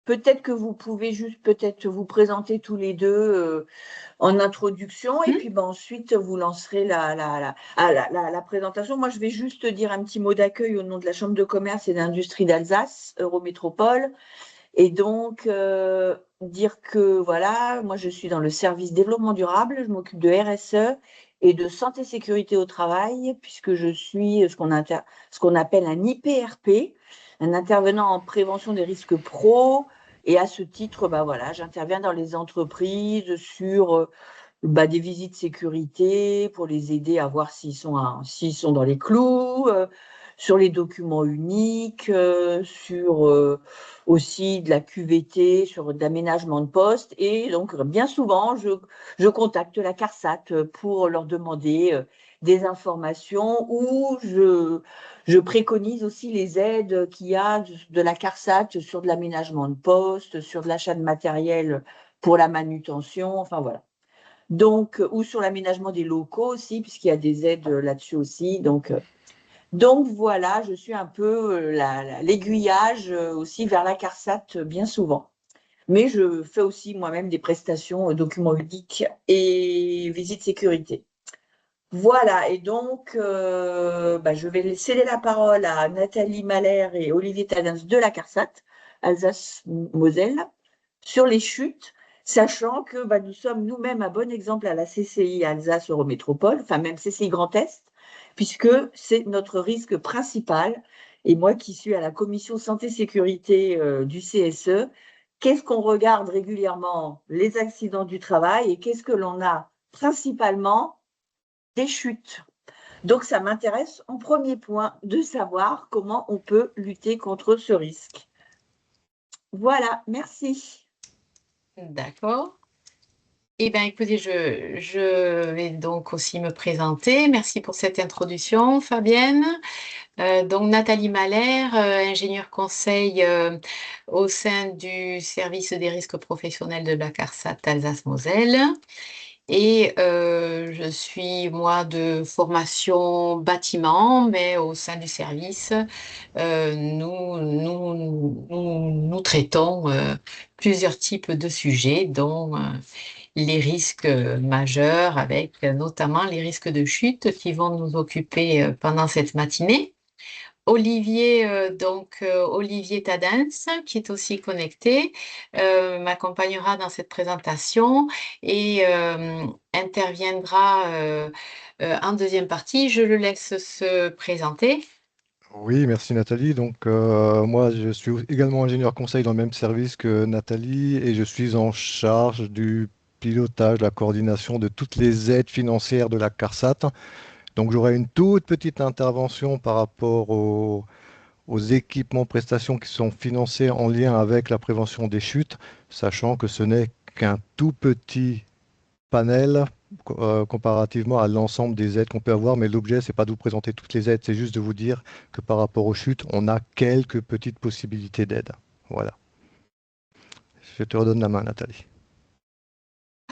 peut-être que vous pouvez juste peut-être vous présenter tous les deux en introduction et puis ensuite vous lancerez la présentation. Moi, je vais juste dire un petit mot d'accueil au nom de la Chambre de commerce et d'industrie d'Alsace, Eurométropole. Et donc, dire que voilà, moi je suis dans le service développement durable, je m'occupe de RSE et de santé sécurité au travail, puisque je suis ce qu'on appelle un IPRP, un intervenant en prévention des risques pro. Et à ce titre, bah voilà, j'interviens dans les entreprises sur des visites sécurité pour les aider à voir s'ils sont dans les clous, sur les documents uniques, sur aussi de la QVT, sur de l'aménagement de poste. Et donc, bien souvent, je contacte la CARSAT pour leur demander des informations ou je préconise aussi les aides qu'il y a de la CARSAT sur de l'aménagement de poste, sur de l'achat de matériel pour la manutention, enfin voilà. Donc, ou sur l'aménagement des locaux aussi, puisqu'il y a des aides là-dessus aussi. Donc voilà, je suis un peu l'aiguillage aussi vers la CARSAT bien souvent. Mais je fais aussi moi-même des prestations documents uniques et visites sécurité. Voilà, et donc je vais céder la parole à Nathalie Mahler et Olivier Tadens de la CARSAT, Alsace-Moselle, sur les chutes, sachant que nous sommes nous-mêmes un bon exemple à la CCI Alsace Eurométropole, enfin même CCI Grand Est, puisque c'est notre risque principal. Et moi qui suis à la commission santé-sécurité du CSE, qu'est-ce qu'on regarde régulièrement? Les accidents du travail et qu'est-ce que l'on a principalement? Des chutes. Donc, ça m'intéresse en premier point de savoir comment on peut lutter contre ce risque. Voilà, merci. D'accord. Eh bien, écoutez, je vais donc aussi me présenter. Merci pour cette introduction, Fabienne. Donc, Nathalie Mahler, ingénieure conseil au sein du service des risques professionnels de la CARSAT Alsace-Moselle. Et je suis, moi, de formation bâtiment, mais au sein du service, nous traitons plusieurs types de sujets, dont les risques majeurs, avec notamment les risques de chute qui vont nous occuper pendant cette matinée. Olivier, Olivier Tadens, qui est aussi connecté, m'accompagnera dans cette présentation et interviendra en deuxième partie. Je le laisse se présenter. Oui, merci Nathalie. Donc, moi, je suis également ingénieur conseil dans le même service que Nathalie et je suis en charge du pilotage, de la coordination de toutes les aides financières de la CARSAT. Donc, j'aurai une toute petite intervention par rapport aux équipements, prestations qui sont financés en lien avec la prévention des chutes, sachant que ce n'est qu'un tout petit panel comparativement à l'ensemble des aides qu'on peut avoir, mais l'objet, c'est pas de vous présenter toutes les aides, c'est juste de vous dire que par rapport aux chutes, on a quelques petites possibilités d'aide. Voilà. Je te redonne la main, Nathalie.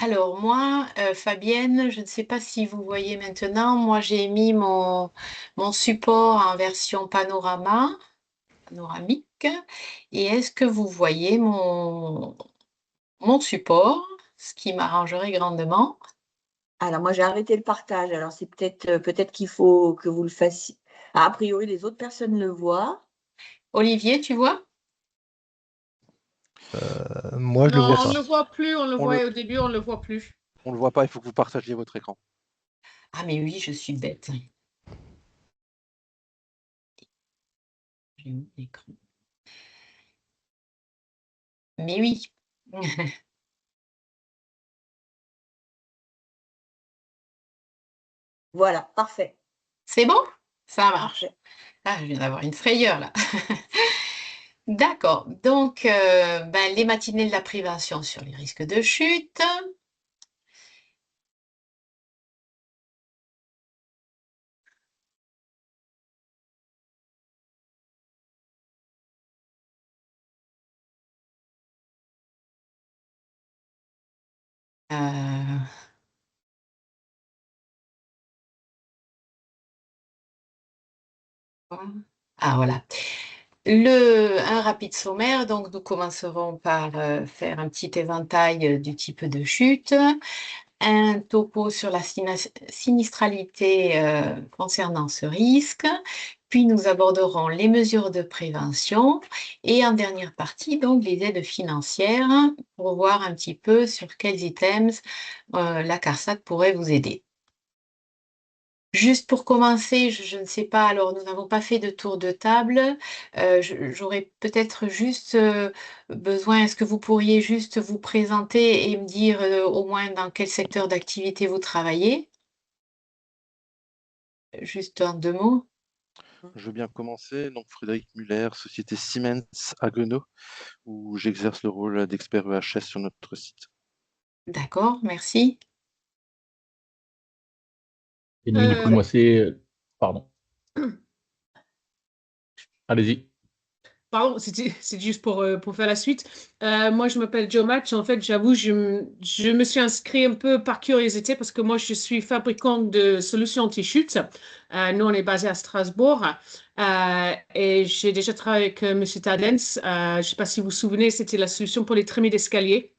Alors moi, Fabienne, je ne sais pas si vous voyez maintenant, moi j'ai mis mon support en version panoramique. Et est-ce que vous voyez mon support, ce qui m'arrangerait grandement? Alors, moi, j'ai arrêté le partage. Alors, c'est peut-être qu'il faut que vous le fassiez. A priori, les autres personnes le voient. Olivier, tu vois? Moi, je le vois Non, on pas. ne le voit plus, on le On le, voyait au début, on ne le voit plus. on le voit pas, il faut que vous partagiez votre écran. Ah mais oui, je suis bête. J'ai mon écran. Mais oui. Voilà, parfait, C'est bon? Ça marche. parfait. Ah, je viens d'avoir une frayeur là. D'accord. Donc, les matinées de la prévention sur les risques de chute. Euh, Ah voilà. Un rapide sommaire, donc nous commencerons par faire un petit éventail du type de chute, un topo sur la sinistralité concernant ce risque, puis nous aborderons les mesures de prévention et en dernière partie, donc les aides financières pour voir un petit peu sur quels items la CARSAT pourrait vous aider. Juste pour commencer, je ne sais pas, alors nous n'avons pas fait de tour de table. J'aurais peut-être juste besoin, est-ce que vous pourriez juste vous présenter et me dire au moins dans quel secteur d'activité vous travaillez? Juste en 2 mots. Je veux bien commencer. Donc, Frédéric Muller, société Siemens à Guenot, où j'exerce le rôle d'expert EHS sur notre site. D'accord, merci. Et donc, du coup, moi, c'est... Pardon. Allez-y. Pardon, c'est juste pour faire la suite. Moi, je m'appelle Joe Match. En fait, j'avoue, je me suis inscrit un peu par curiosité parce que moi, je suis fabricant de solutions anti-chute. Nous, on est basé à Strasbourg. Et j'ai déjà travaillé avec Monsieur Tadens. Je ne sais pas si vous vous souvenez, c'était la solution pour les trémies d'escalier.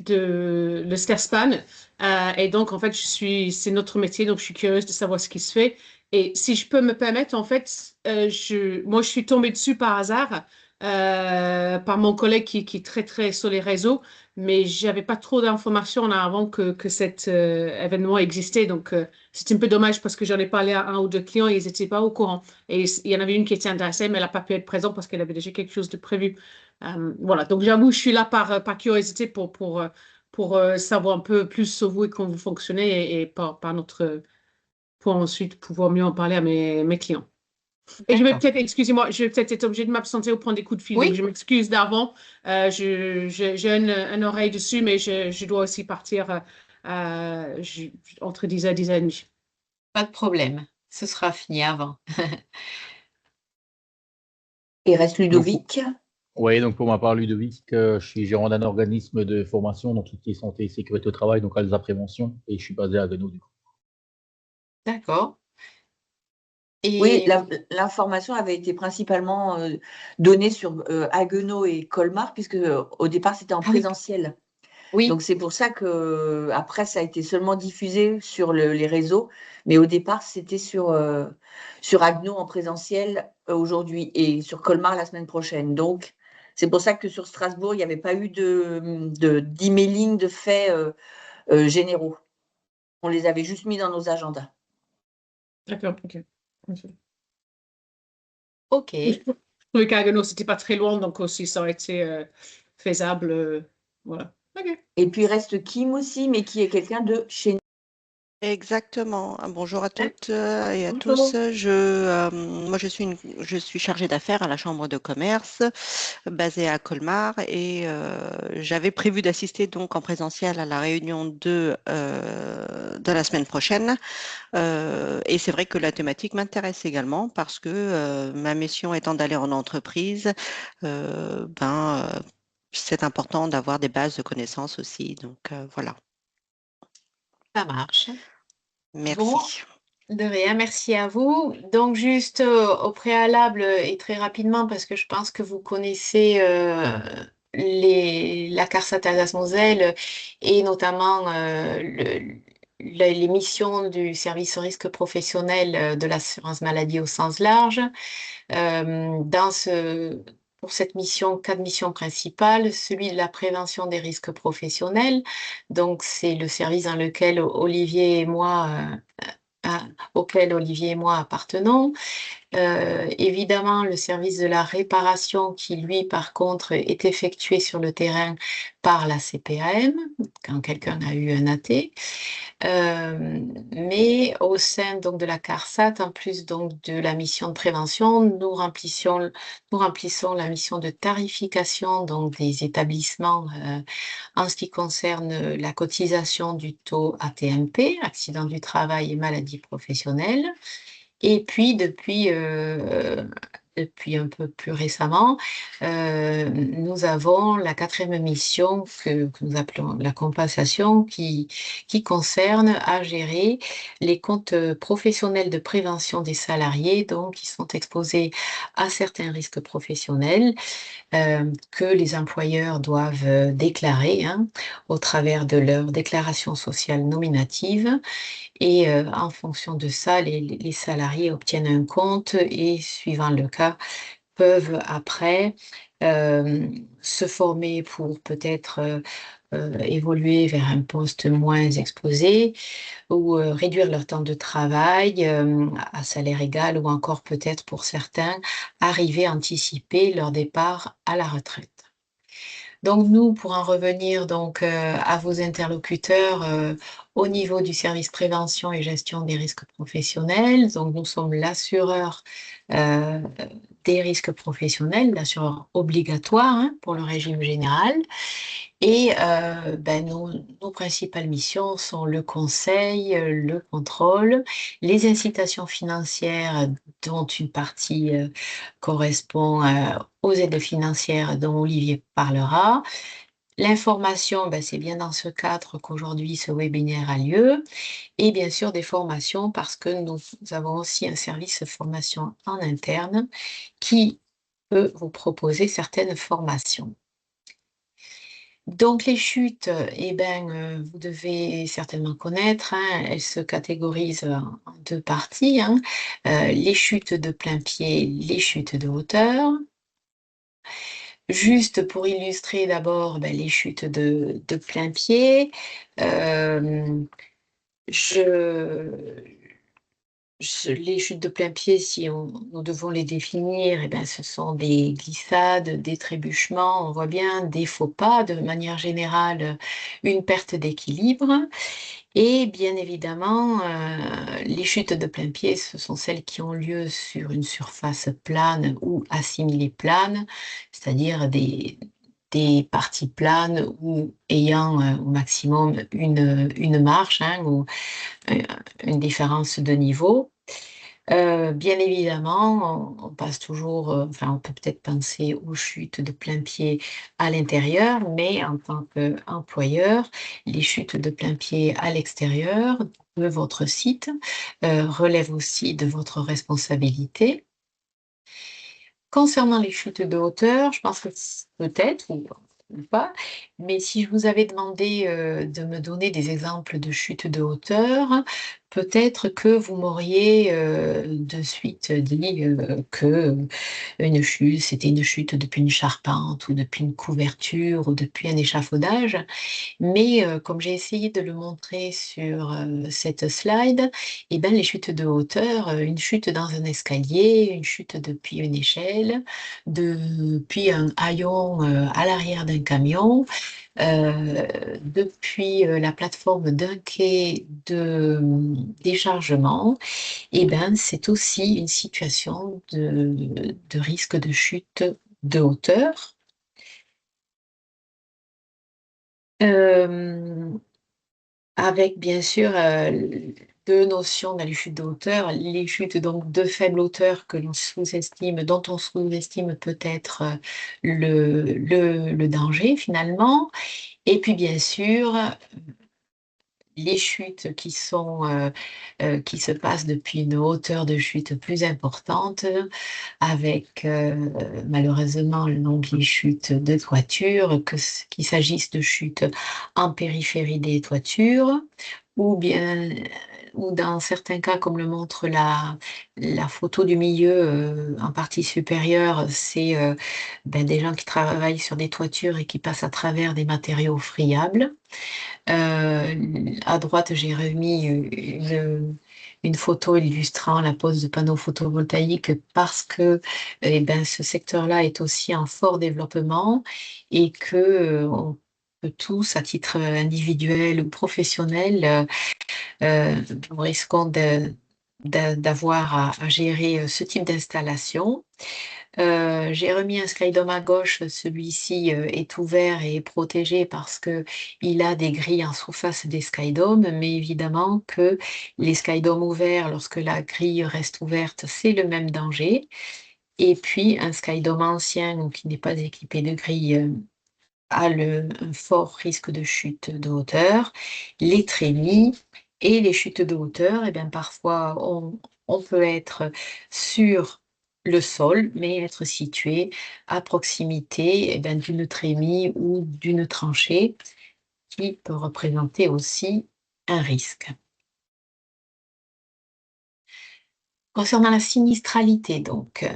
De le Sterspan. Et donc, en fait, c'est notre métier, donc je suis curieuse de savoir ce qui se fait. Et si je peux me permettre, en fait, moi, je suis tombée dessus par hasard, par mon collègue qui est très, très sur les réseaux, mais j'avais pas trop d'informations avant que cet événement existait. Donc, c'est un peu dommage parce que j'en ai parlé à un ou deux clients et ils n'étaient pas au courant. Et il y en avait une qui était intéressée, mais elle n'a pas pu être présente parce qu'elle avait déjà quelque chose de prévu. Voilà, donc j'avoue, je suis là par curiosité pour savoir un peu plus sur vous et comment vous fonctionnez et pour ensuite pouvoir mieux en parler à mes clients. Et D'accord. excusez-moi, je vais peut-être être obligée de m'absenter ou prendre des coups de fil, donc Oui, je m'excuse d'avant. J'ai une oreille dessus, mais je dois aussi partir entre 10h et 10h30. pas de problème. Ce sera fini avant. Il reste Donc, Ludovic. oui, donc pour ma part, Ludovic, je suis gérant d'un organisme de formation dans tout ce qui est santé et sécurité au travail, donc Alsa Prévention, et je suis basé à Guenot, du coup. D'accord. Oui, Et l'information avait été principalement donnée sur Haguenau et Colmar, puisque au départ c'était en ah oui, présentiel. oui, Donc c'est pour ça que après ça a été seulement diffusé sur les réseaux, mais au départ c'était sur Haguenau en présentiel aujourd'hui et sur Colmar la semaine prochaine. Donc c'est pour ça que sur Strasbourg il n'y avait pas eu d'emailing de faits généraux. On les avait juste mis dans nos agendas. D'accord, ok. ok. Je trouvais qu'Haguenau, c'était pas très loin, donc aussi ça aurait été faisable. Voilà. Ok. Et puis il reste Kim aussi, mais qui est quelqu'un de chez nous. Exactement. Bonjour à toutes et à Bonjour. tous. Moi, je suis chargée d'affaires à la Chambre de commerce basée à Colmar et j'avais prévu d'assister donc en présentiel à la réunion de la semaine prochaine. Et c'est vrai que la thématique m'intéresse également parce que ma mission étant d'aller en entreprise, c'est important d'avoir des bases de connaissances aussi. Donc voilà. Ça marche. Bon, Merci. de rien, merci à vous. Donc, juste au préalable et très rapidement, parce que je pense que vous connaissez la CARSAT Alsace-Moselle et notamment les missions du service au risque professionnel de l'assurance maladie au sens large. Pour cette mission, 4 missions principales, celui de la prévention des risques professionnels. Donc, c'est le service dans lequel Olivier et moi auquel Olivier et moi appartenons. Évidemment, le service de la réparation qui, lui, par contre, est effectué sur le terrain par la CPAM, quand quelqu'un a eu un AT. Mais au sein donc de la CARSAT, en plus donc de la mission de prévention, nous remplissons la mission de tarification donc des établissements en ce qui concerne la cotisation du taux AT-MP, accident du travail et maladie professionnelle. Et puis depuis depuis un peu plus récemment, nous avons la 4e mission que nous appelons la compensation qui concerne à gérer les comptes professionnels de prévention des salariés, donc qui sont exposés à certains risques professionnels que les employeurs doivent déclarer au travers de leur déclaration sociale nominative. Et en fonction de ça, les salariés obtiennent un compte et, suivant le cas, peuvent après se former pour peut-être évoluer vers un poste moins exposé ou réduire leur temps de travail à salaire égal ou encore peut-être pour certains arriver à anticiper leur départ à la retraite. Donc nous, pour en revenir donc à vos interlocuteurs au niveau du service prévention et gestion des risques professionnels, donc nous sommes l'assureur des risques professionnels, l'assureur obligatoire pour le régime général. Et nos principales missions sont le conseil, le contrôle, les incitations financières dont une partie correspond aux aides financières dont Olivier parlera. L'information, c'est bien dans ce cadre qu'aujourd'hui ce webinaire a lieu. Et bien sûr des formations parce que nous avons aussi un service de formation en interne qui peut vous proposer certaines formations. Donc les chutes, vous devez certainement connaître, elles se catégorisent en 2 parties, les chutes de plein pied, les chutes de hauteur. Juste pour illustrer d'abord les chutes de plein pied, les chutes de plein pied, si nous devons les définir, ce sont des glissades, des trébuchements, on voit bien, des faux pas, de manière générale, une perte d'équilibre. Et bien évidemment, les chutes de plein pied, ce sont celles qui ont lieu sur une surface plane ou assimilée plane, c'est-à-dire des parties planes ou ayant au maximum une marche ou une différence de niveau. Bien évidemment, on passe toujours, on peut peut-être penser aux chutes de plein pied à l'intérieur, mais en tant qu'employeur, les chutes de plein pied à l'extérieur de votre site relèvent aussi de votre responsabilité. Concernant les chutes de hauteur, je pense que peut-être ou pas, mais si je vous avais demandé de me donner des exemples de chutes de hauteur, peut-être que vous m'auriez de suite dit que une chute, c'était une chute depuis une charpente ou depuis une couverture ou depuis un échafaudage. Mais comme j'ai essayé de le montrer sur cette slide, les chutes de hauteur, une chute dans un escalier, une chute depuis une échelle, depuis un haillon à l'arrière d'un camion, depuis la plateforme d'un quai de déchargement, c'est aussi une situation de risque de chute de hauteur. Avec bien sûr 2 notions dans les chutes de hauteur. Les chutes donc de faible hauteur que l'on sous-estime, dont on sous-estime peut-être le danger finalement. Et puis bien sûr, les chutes qui se passent depuis une hauteur de chute plus importante, avec malheureusement donc les chutes de toiture, qu'il s'agisse de chutes en périphérie des toitures, ou dans certains cas, comme le montre la photo du milieu en partie supérieure, c'est des gens qui travaillent sur des toitures et qui passent à travers des matériaux friables. À droite, j'ai remis une photo illustrant la pose de panneaux photovoltaïques parce que ce secteur-là est aussi en fort développement et que on peut tous, à titre individuel ou professionnel, nous risquons d'avoir à gérer ce type d'installation. J'ai remis un skydome à gauche, celui-ci est ouvert et est protégé parce qu'il a des grilles en surface des skydomes, mais évidemment que les skydomes ouverts, lorsque la grille reste ouverte, c'est le même danger. Et puis, un skydome ancien ou qui n'est pas équipé de grille a un fort risque de chute de hauteur. Les trémies et les chutes de hauteur, et bien, parfois, on peut être sur le sol, mais être situé à proximité d'une trémie ou d'une tranchée qui peut représenter aussi un risque. Concernant la sinistralité, donc,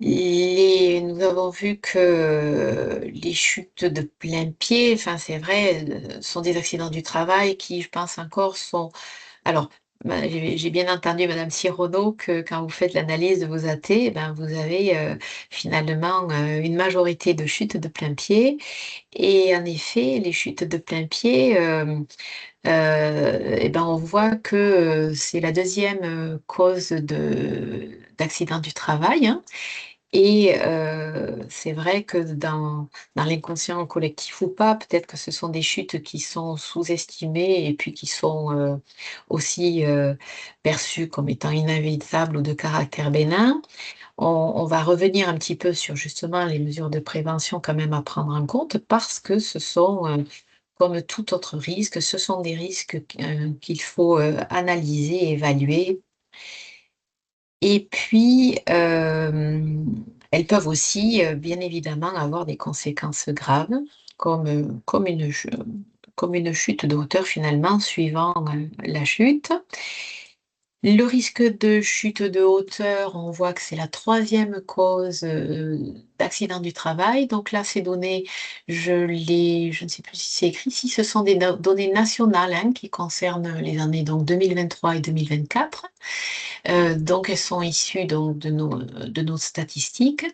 nous avons vu que les chutes de plein pied, enfin c'est vrai, sont des accidents du travail qui, je pense encore, sont... Alors, j'ai bien entendu, Madame Sirono, que quand vous faites l'analyse de vos AT, vous avez finalement une majorité de chutes de plein pied. Et en effet, les chutes de plein pied, on voit que c'est la deuxième cause d'accident du travail, hein. Et c'est vrai que dans l'inconscient collectif ou pas, peut-être que ce sont des chutes qui sont sous-estimées et puis qui sont aussi perçues comme étant inévitables ou de caractère bénin. On va revenir un petit peu sur justement les mesures de prévention quand même à prendre en compte parce que ce sont, comme tout autre risque, ce sont des risques qu'il faut analyser, évaluer. Et puis, elles peuvent aussi, bien évidemment, avoir des conséquences graves, comme une chute de hauteur finalement, suivant la chute. Le risque de chute de hauteur, on voit que c'est la troisième cause d'accident du travail. Donc là, ces données, je ne sais plus si c'est écrit ici, ce sont des données nationales, hein, qui concernent les années donc 2023 et 2024. Donc elles sont issues donc de nos statistiques.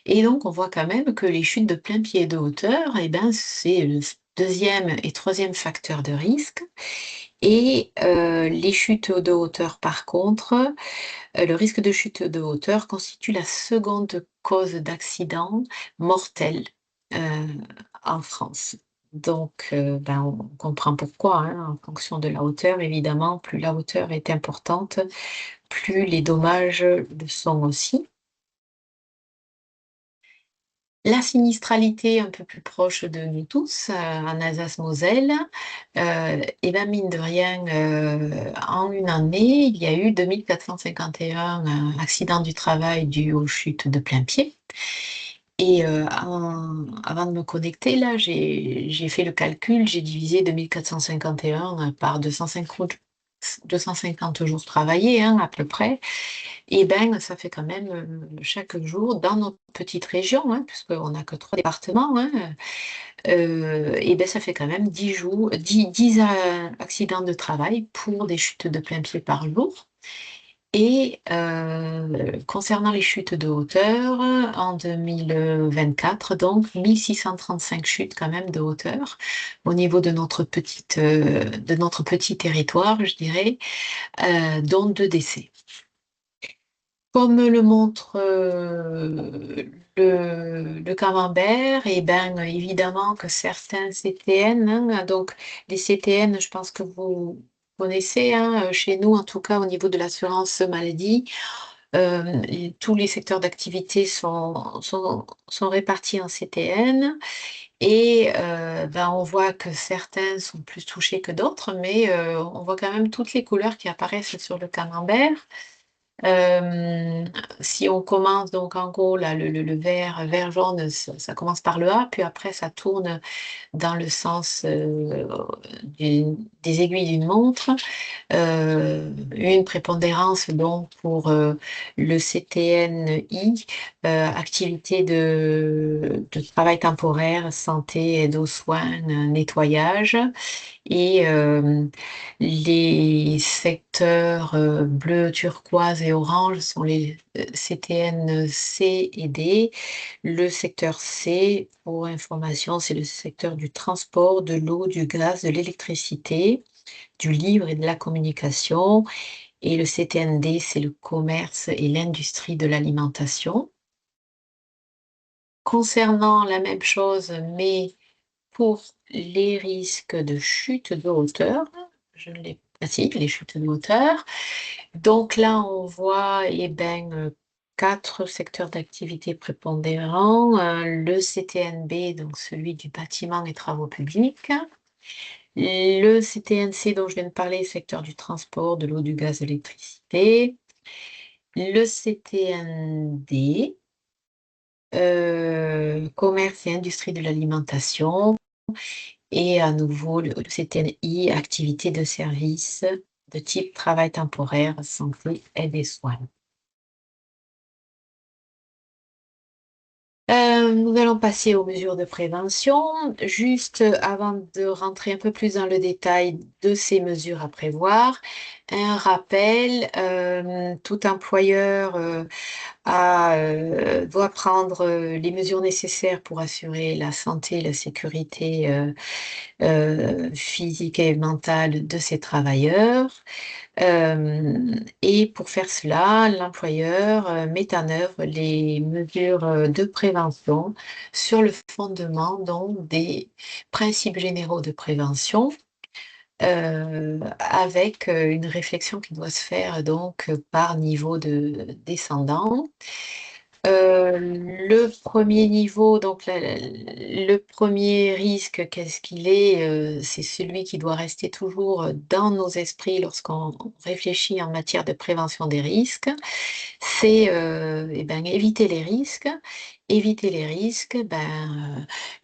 Et donc on voit quand même que les chutes de plein pied et de hauteur, c'est le deuxième et troisième facteur de risque. Et les chutes de hauteur, par contre, le risque de chute de hauteur constitue la seconde cause d'accident mortel euh, en France. Donc, on comprend pourquoi, hein, en fonction de la hauteur, évidemment, plus la hauteur est importante, plus les dommages le sont aussi. La sinistralité un peu plus proche de nous tous, en Alsace-Moselle, mine de rien, en une année, il y a eu 2451 accidents du travail dus aux chutes de plein pied. Et avant de me connecter, là, j'ai fait le calcul, j'ai divisé 2451 par 250 jours travaillés, hein, à peu près. Et ça fait quand même chaque jour dans notre petite région, hein, puisqu'on n'a que 3 départements, hein, ça fait quand même 10 jours, 10 accidents de travail pour des chutes de plein pied par jour. Et concernant les chutes de hauteur, en 2024, donc 1635 chutes quand même de hauteur au niveau de notre petit territoire, je dirais, dont 2 décès. Comme le montre le camembert, évidemment que certains CTN, hein, donc les CTN, je pense que vous connaissez, hein, chez nous, en tout cas au niveau de l'assurance maladie, tous les secteurs d'activité sont répartis en CTN et on voit que certains sont plus touchés que d'autres, mais on voit quand même toutes les couleurs qui apparaissent sur le camembert. Si on commence donc en gros là, le vert jaune, ça commence par le A, puis après ça tourne dans le sens des aiguilles d'une montre. Une prépondérance donc pour le CTNI, activité de travail temporaire, santé, aide aux soins, nettoyage. Et les secteurs bleu, turquoise et orange sont les CTN C et D. Le secteur C, pour information, c'est le secteur du transport, de l'eau, du gaz, de l'électricité, du livre et de la communication. Et le CTND, c'est le commerce et l'industrie de l'alimentation. Concernant la même chose, mais pour les risques de chute de hauteur, je ne l'ai si, les chutes de hauteur. Donc là, on voit 4 secteurs d'activité prépondérants. Le CTNB, donc celui du bâtiment et travaux publics. Le CTNC dont je viens de parler, secteur du transport, de l'eau, du gaz, de l'électricité. Le CTND, commerce et industrie de l'alimentation. Et à nouveau, le CTNI, activité de service de type travail temporaire, santé, aide et soins. Nous allons passer aux mesures de prévention. Juste avant de rentrer un peu plus dans le détail de ces mesures à prévoir, un rappel, tout employeur doit prendre les mesures nécessaires pour assurer la santé et la sécurité physique et mentale de ses travailleurs. Et pour faire cela, l'employeur met en œuvre les mesures de prévention sur le fondement donc, des principes généraux de prévention, avec une réflexion qui doit se faire donc par niveau descendant. Le premier niveau, donc le premier risque, qu'est-ce qu'il est? C'est celui qui doit rester toujours dans nos esprits lorsqu'on réfléchit en matière de prévention des risques. C'est éviter les risques. Éviter les risques,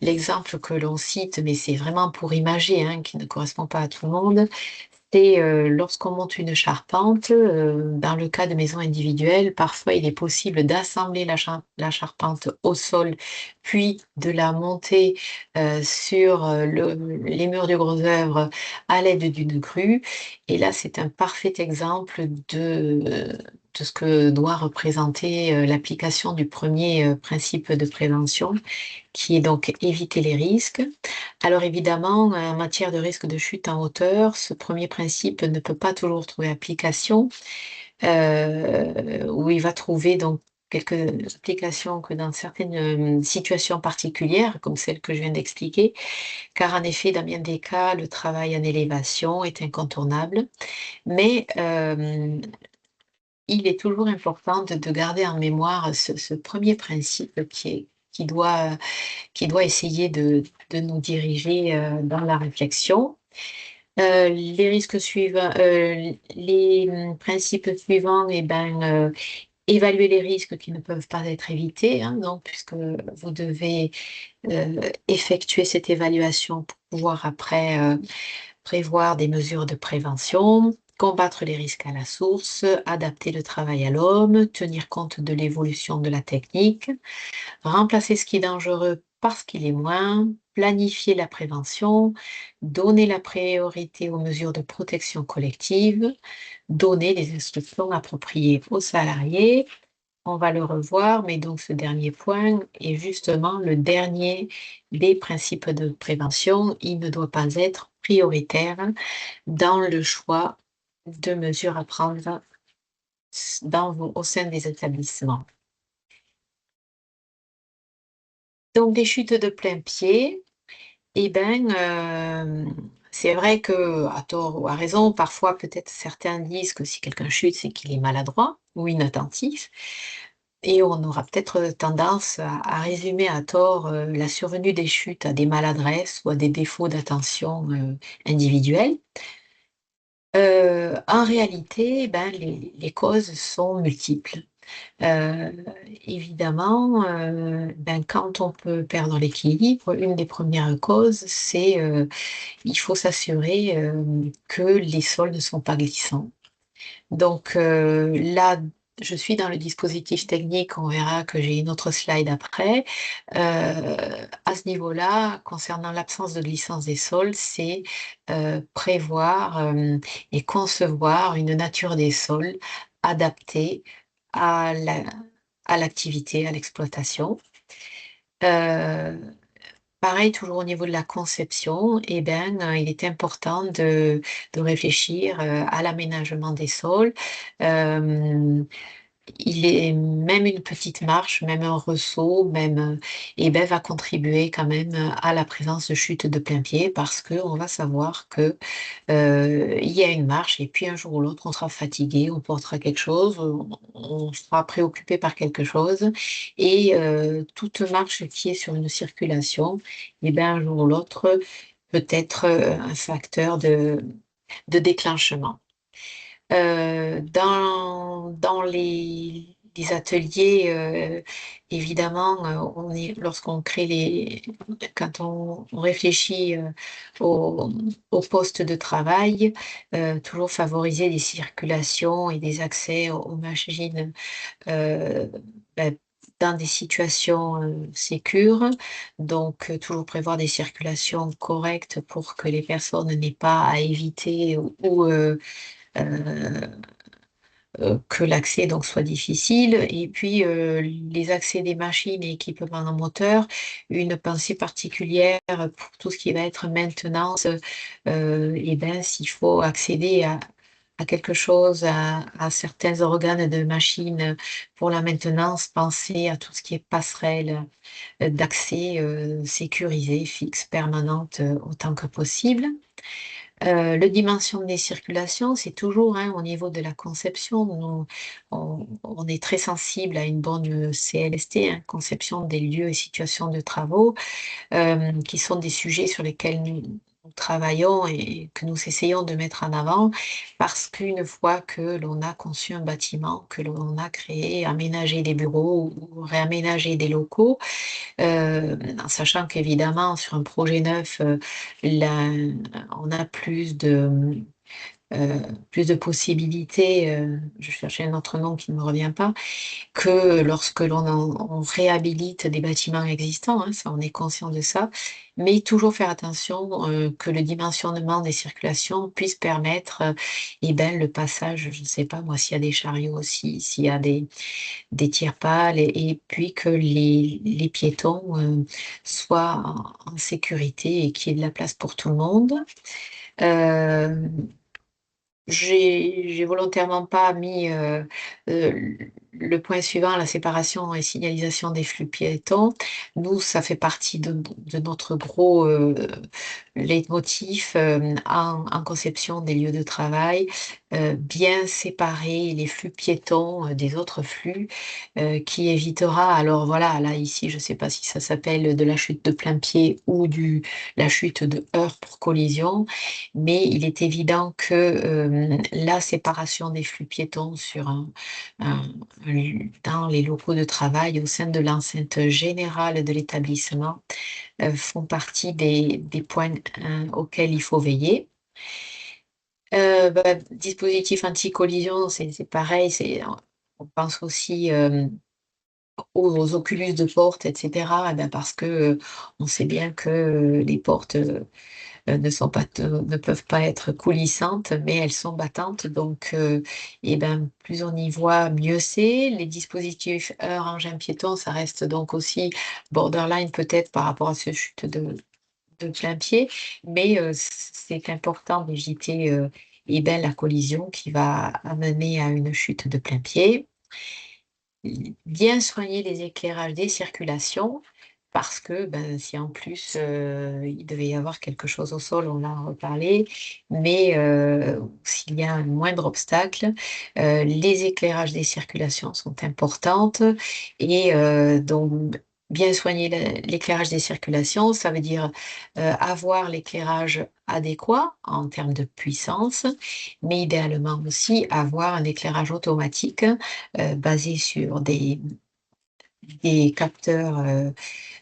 l'exemple que l'on cite, mais c'est vraiment pour imager, hein, qui ne correspond pas à tout le monde, c'est lorsqu'on monte une charpente, dans le cas de maisons individuelles, parfois il est possible d'assembler la charpente au sol, puis de la monter sur les murs du gros œuvre à l'aide d'une grue. Et là, c'est un parfait exemple de ce que doit représenter l'application du premier principe de prévention, qui est donc éviter les risques. Alors évidemment, en matière de risque de chute en hauteur, ce premier principe ne peut pas toujours trouver application, où il va trouver donc quelques applications que dans certaines situations particulières, comme celle que je viens d'expliquer, car en effet, dans bien des cas, le travail en élévation est incontournable, mais il est toujours important de garder en mémoire ce premier principe qui doit essayer de nous diriger dans la réflexion. Les risques suivants, les principes suivants, évaluer les risques qui ne peuvent pas être évités, hein, donc, puisque vous devez effectuer cette évaluation pour pouvoir après prévoir des mesures de prévention, combattre les risques à la source, adapter le travail à l'homme, tenir compte de l'évolution de la technique, remplacer ce qui est dangereux par ce qu'il est moins, planifier la prévention, donner la priorité aux mesures de protection collective, donner des instructions appropriées aux salariés. On va le revoir, mais donc ce dernier point est justement le dernier des principes de prévention. Il ne doit pas être prioritaire dans le choix de mesures à prendre au sein des établissements. Donc des chutes de plein pied, c'est vrai que, à tort ou à raison, parfois peut-être certains disent que si quelqu'un chute, c'est qu'il est maladroit ou inattentif. Et on aura peut-être tendance à résumer à tort la survenue des chutes à des maladresses ou à des défauts d'attention individuels. En réalité, les causes sont multiples. Évidemment, quand on peut perdre l'équilibre, une des premières causes, c'est il faut s'assurer que les sols ne sont pas glissants. Donc là, je suis dans le dispositif technique, on verra que j'ai une autre slide après. À ce niveau-là, concernant l'absence de glissance des sols, c'est prévoir et concevoir une nature des sols adaptée à l'activité, à l'exploitation. Pareil, toujours au niveau de la conception, il est important de réfléchir à l'aménagement des sols, il est même une petite marche, même un ressaut, même, et ben, va contribuer quand même à la présence de chutes de plein pied parce qu'on va savoir que il y a une marche et puis un jour ou l'autre, on sera fatigué, on portera quelque chose, on sera préoccupé par quelque chose et toute marche qui est sur une circulation, et ben, un jour ou l'autre peut être un facteur de déclenchement. Dans les ateliers, évidemment, lorsqu'on crée quand on réfléchit au poste de travail, toujours favoriser des circulations et des accès aux machines euh, ben, dans des situations sécures. Donc, toujours prévoir des circulations correctes pour que les personnes n'aient pas à éviter ou euh, que l'accès donc soit difficile et puis, les accès des machines et équipements en moteur, une pensée particulière pour tout ce qui va être maintenance, et ben, s'il faut accéder à quelque chose, à certains organes de machines pour la maintenance, pensez à tout ce qui est passerelle, d'accès, sécurisée, fixe, permanente, autant que possible. Le dimension des circulations, c'est toujours, hein, au niveau de la conception, on est très sensible à une bonne CLST, hein, conception des lieux et situations de travaux, qui sont des sujets sur lesquels nous travaillons et que nous essayons de mettre en avant, parce qu'une fois que l'on a conçu un bâtiment, que l'on a créé, aménagé des bureaux ou réaménagé des locaux, en sachant qu'évidemment sur un projet neuf, on a plus de possibilités, je cherchais un autre nom qui ne me revient pas, que lorsque on réhabilite des bâtiments existants, hein, ça on est conscient de ça, mais toujours faire attention que le dimensionnement des circulations puisse permettre eh ben, le passage, je ne sais pas moi, s'il y a des chariots aussi, s'il y a des tire-pales, et puis que les piétons soient en sécurité et qu'il y ait de la place pour tout le monde. Euh, j'ai volontairement pas mis le point suivant, la séparation et signalisation des flux piétons. Nous, ça fait partie de notre gros leitmotiv en conception des lieux de travail, bien séparer les flux piétons des autres flux, qui évitera, alors voilà, là ici, je ne sais pas si ça s'appelle de la chute de plein pied ou la chute de heurts pour collision, mais il est évident que la séparation des flux piétons dans les locaux de travail au sein de l'enceinte générale de l'établissement font partie des points auxquels il faut veiller. Dispositif anti-collision, c'est pareil, on pense aussi aux oculus de porte, etc. Eh ben parce que on sait bien que les portes ne peuvent pas être coulissantes, mais elles sont battantes. Donc, eh ben, plus on y voit, mieux c'est. Les dispositifs heurts, engins piétons, ça reste donc aussi borderline peut-être par rapport à ce chute de plein pied, mais c'est important d'éviter eh ben, la collision qui va amener à une chute de plein pied. Bien soigner les éclairages des circulations, parce que ben, si en plus il devait y avoir quelque chose au sol, on en a reparlé, mais s'il y a un moindre obstacle, les éclairages des circulations sont importantes et donc bien soigner l'éclairage des circulations, ça veut dire avoir l'éclairage adéquat en termes de puissance, mais idéalement aussi avoir un éclairage automatique basé sur des capteurs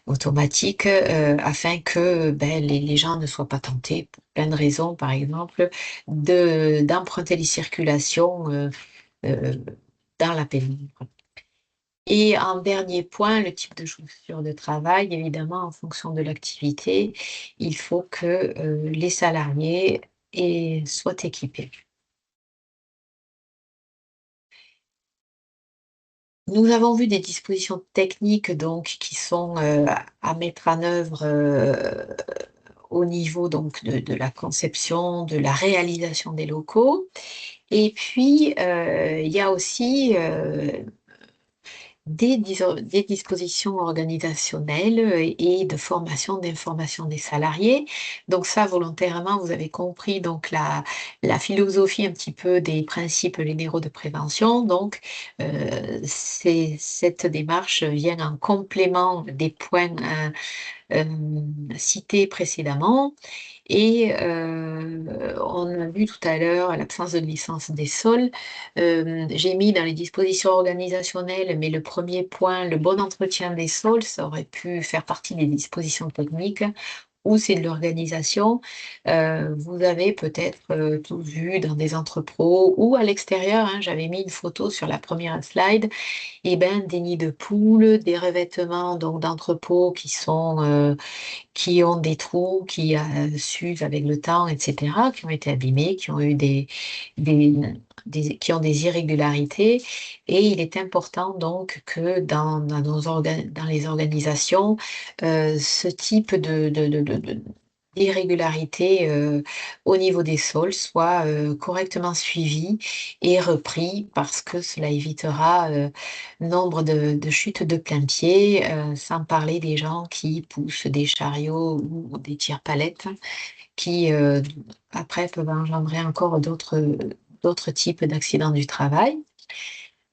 automatiques afin que ben, les gens ne soient pas tentés, pour plein de raisons, par exemple, d'emprunter les circulations euh, dans la pénombre. Et en dernier point, le type de chaussures de travail, évidemment, en fonction de l'activité, il faut que les salariés soient équipés. Nous avons vu des dispositions techniques donc qui sont à mettre en œuvre au niveau donc de la conception, de la réalisation des locaux. Et puis, il y a aussi des dispositions organisationnelles et de formation, d'information des salariés. Donc ça, volontairement, vous avez compris donc la philosophie un petit peu des principes généraux de prévention. Donc, cette démarche vient en complément des points cités précédemment. Et on a vu tout à l'heure l'absence de licence des sols. J'ai mis dans les dispositions organisationnelles, mais le premier point, le bon entretien des sols, ça aurait pu faire partie des dispositions techniques ou c'est de l'organisation. Vous avez peut-être tous vu dans des entrepôts ou à l'extérieur, hein, j'avais mis une photo sur la première slide, et ben, des nids de poules, des revêtements donc d'entrepôts qui ont des trous, qui s'usent avec le temps, etc., qui ont été abîmés, qui ont eu des, qui ont des irrégularités. Et il est important donc que dans les organisations, ce type d'irrégularité au niveau des sols soit correctement suivi et repris parce que cela évitera nombre de chutes de plein pied, sans parler des gens qui poussent des chariots ou des tire-palettes qui, après, peuvent engendrer encore d'autres types d'accidents du travail.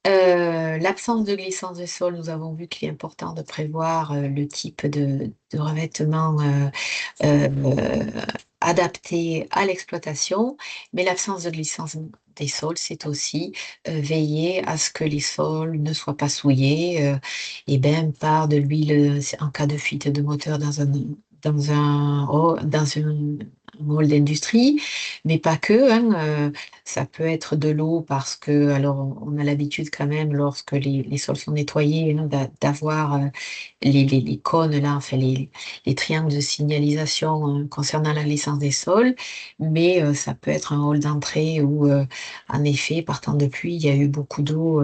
L'absence de glissance de sol, nous avons vu qu'il est important de prévoir le type de revêtement adapté à l'exploitation, mais l'absence de glissance des sols, c'est aussi veiller à ce que les sols ne soient pas souillés, et bien par de l'huile en cas de fuite de moteur dans un hall d'industrie, mais pas que, hein, ça peut être de l'eau parce que, alors on a l'habitude quand même lorsque les sols sont nettoyés, hein, d'avoir les cônes là, enfin les triangles de signalisation concernant la licence des sols, mais ça peut être un hall d'entrée où, en effet, partant de pluie, il y a eu beaucoup d'eau.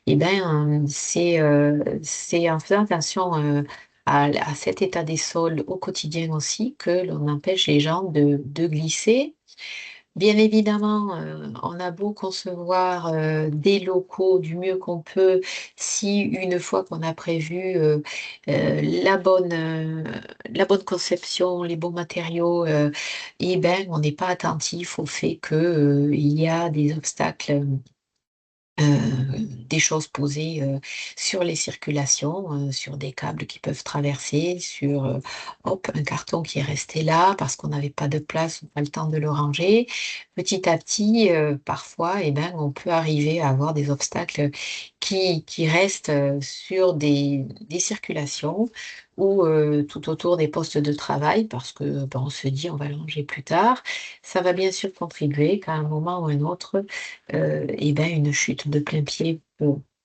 Et ben, c'est en faisant attention à cet état des sols au quotidien aussi que l'on empêche les gens de glisser. Bien évidemment, on a beau concevoir des locaux du mieux qu'on peut, si une fois qu'on a prévu la bonne conception, les bons matériaux, et ben, on n'est pas attentif au fait que, il y a des obstacles des choses posées sur les circulations, sur des câbles qui peuvent traverser, sur hop, un carton qui est resté là parce qu'on n'avait pas de place ou pas le temps de le ranger. Petit à petit, parfois, eh ben, on peut arriver à avoir des obstacles qui restent sur des circulations ou tout autour des postes de travail parce que ben, on se dit on va le ranger plus tard. Ça va bien sûr contribuer qu'à un moment ou un autre, eh ben, une chute de plein pied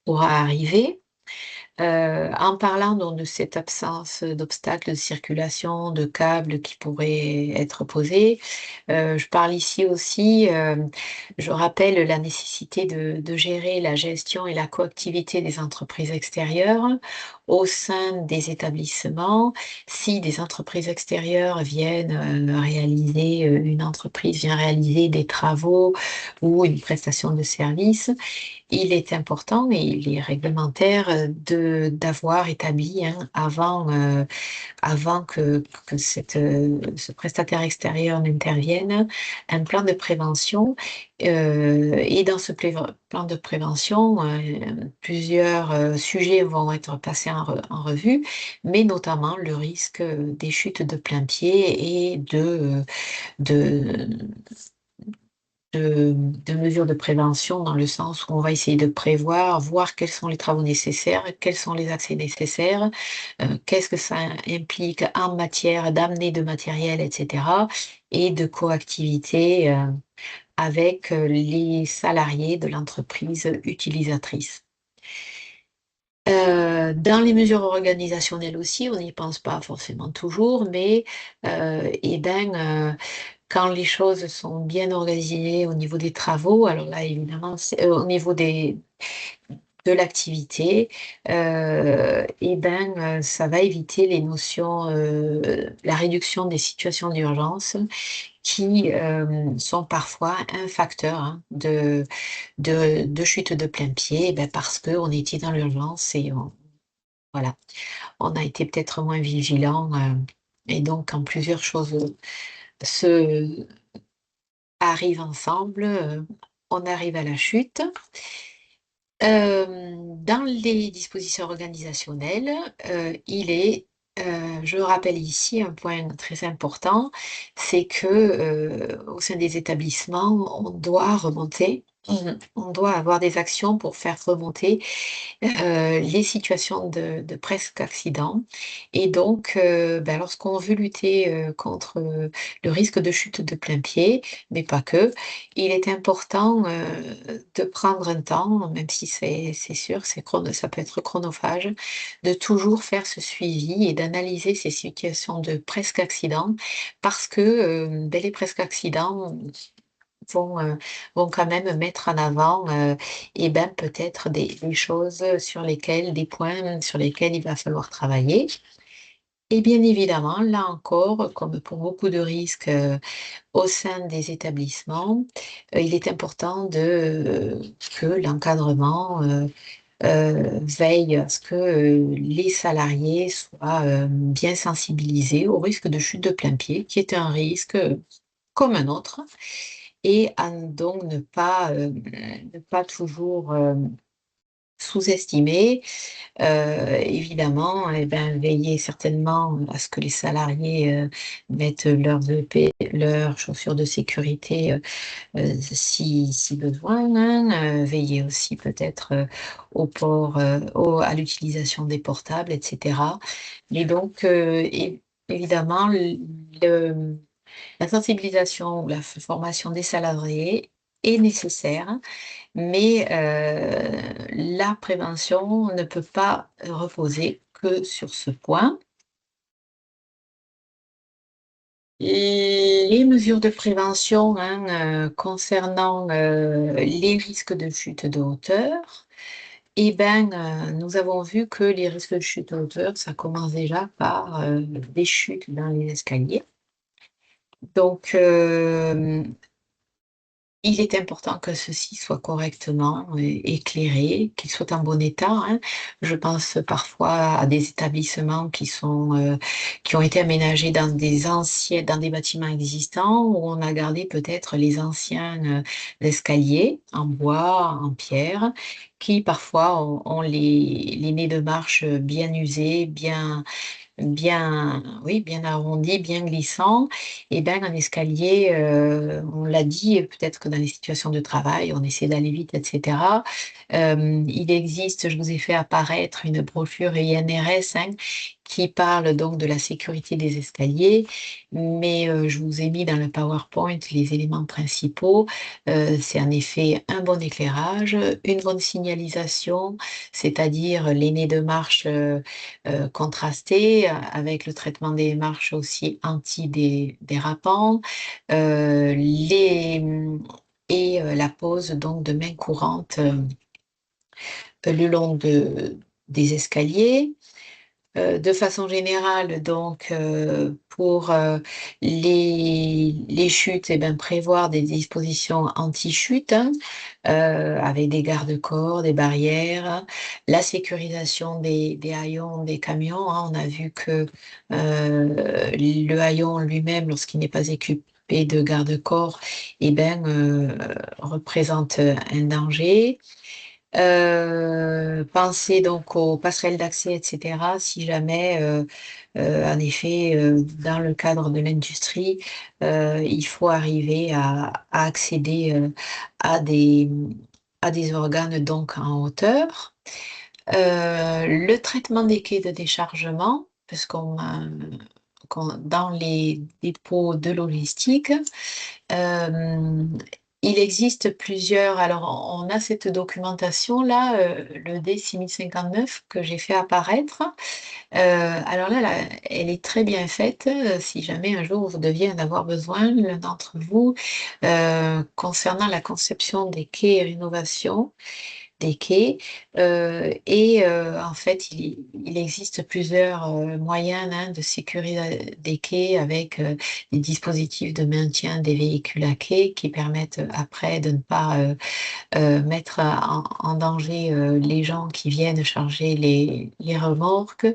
pourra arriver. En parlant donc de cette absence d'obstacles de circulation, de câbles qui pourraient être posés, je parle ici aussi, je rappelle la nécessité de gérer la gestion et la coactivité des entreprises extérieures au sein des établissements. Si des entreprises extérieures viennent réaliser, une entreprise vient réaliser des travaux ou une prestation de service, il est important et il est réglementaire d'avoir établi hein, avant que ce prestataire extérieur n'intervienne, un plan de prévention. Et dans ce plan de prévention, plusieurs sujets vont être passés en revue, mais notamment le risque des chutes de plein pied et de, de mesures de prévention dans le sens où on va essayer de prévoir, voir quels sont les travaux nécessaires, quels sont les accès nécessaires, qu'est-ce que ça implique en matière d'amener de matériel, etc. et de coactivité avec les salariés de l'entreprise utilisatrice. Dans les mesures organisationnelles aussi, on n'y pense pas forcément toujours, mais eh ben, quand les choses sont bien organisées au niveau des travaux, alors là évidemment, au niveau de l'activité, et ben, ça va éviter les notions, la réduction des situations d'urgence qui, sont parfois un facteur, hein, de chute de plein pied, eh ben, parce qu'on était dans l'urgence et voilà, on a été peut-être moins vigilant, et donc quand plusieurs choses, se arrivent ensemble, on arrive à la chute. Dans les dispositions organisationnelles, il est, je rappelle ici un point très important, c'est que, au sein des établissements, on doit remonter, on doit avoir des actions pour faire remonter les situations de presque accident et donc bah, lorsqu'on veut lutter, contre, le risque de chute de plein pied, mais pas que, il est important, de prendre un temps, même si c'est sûr, ça peut être chronophage, de toujours faire ce suivi et d'analyser ces situations de presque accident parce que, beh, les presque accidents vont, vont quand même mettre en avant, et ben, peut-être des choses sur lesquelles des points sur lesquels il va falloir travailler et bien évidemment, là encore, comme pour beaucoup de risques, au sein des établissements, il est important que l'encadrement, veille à ce que, les salariés soient, bien sensibilisés au risque de chute de plein pied, qui est un risque, comme un autre et à donc ne pas toujours, sous-estimer. Évidemment et ben, veiller certainement à ce que les salariés, mettent leurs leurs chaussures de sécurité, si besoin, hein, veiller aussi peut-être, au port, à l'utilisation des portables et cetera. Mais donc évidemment la sensibilisation ou la formation des salariés est nécessaire, mais la prévention ne peut pas reposer que sur ce point. Les mesures de prévention, hein, concernant, les risques de chute de hauteur, eh ben, nous avons vu que les risques de chute de hauteur, ça commence déjà par, des chutes dans les escaliers. Donc, il est important que ceci soit correctement éclairé, qu'il soit en bon état, hein. Je pense parfois à des établissements qui ont été aménagés dans des bâtiments existants où on a gardé peut-être les anciens, escaliers en bois, en pierre, qui parfois ont les nez de marche, bien usés, oui, bien arrondi, bien glissant et ben, un escalier, on l'a dit, peut-être que dans les situations de travail, on essaie d'aller vite et cetera. Il existe, je vous ai fait apparaître une brochure INRS, hein, qui parle donc de la sécurité des escaliers, mais je vous ai mis dans le PowerPoint les éléments principaux. C'est en effet un bon éclairage, une bonne signalisation, c'est-à-dire les nez de marche, contrastés, avec le traitement des marches aussi antidérapant, la pose donc de main courante, le long des escaliers. De façon générale donc, pour, les chutes et ben, prévoir des dispositions anti-chute, hein, avec des garde-corps, des barrières, la sécurisation des haillons des camions, hein. On a vu que, le haillon lui-même, lorsqu'il n'est pas équipé de garde-corps et ben, représente, un danger. Penser donc aux passerelles d'accès et cetera, si jamais, en effet, dans le cadre de l'industrie, il faut arriver à accéder, à des à des organes donc en hauteur. Le traitement des quais de déchargement, puisqu'on a dans les dépôts de logistique, hem, il existe plusieurs alors on a cette documentation-là, le D6059 que j'ai fait apparaître. Alors là, elle est très bien faite, si jamais un jour vous deviez en avoir besoin, l'un d'entre vous, concernant la conception des quais et rénovation des quais. En fait, il existe plusieurs moyens de sécuriser des quais avec des dispositifs de maintien des véhicules à quai qui permettent après de ne pas mettre en danger les gens qui viennent charger les remorques.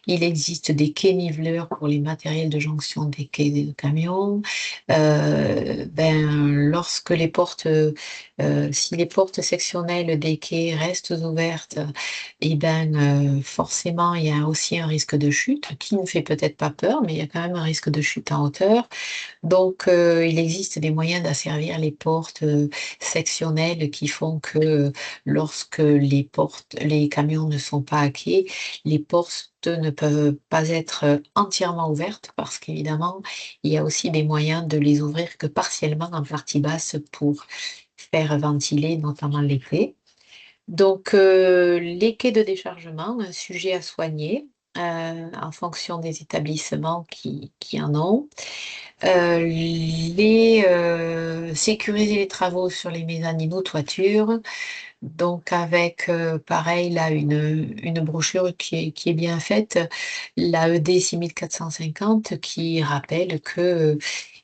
Il existe des quais niveleurs pour les matériels de jonction des quais de camions. Lorsque les portes, si les portes sectionnelles des quais restent ouvertes, forcément, il y a aussi un risque de chute qui ne fait peut-être pas peur, mais il y a quand même un risque de chute en hauteur. Donc, il existe des moyens d'asservir les portes sectionnelles qui font que lorsque les camions ne sont pas à quai, les portes ne peuvent pas être entièrement ouvertes parce qu'évidemment, il y a aussi des moyens de les ouvrir que partiellement en partie basse pour faire ventiler notamment les quais. Donc, les quais de déchargement, un sujet à soigner en fonction des établissements qui en ont. Sécuriser les travaux sur les mezzanines ou toitures, donc avec pareil là une brochure qui est bien faite, la ED 6450 qui rappelle que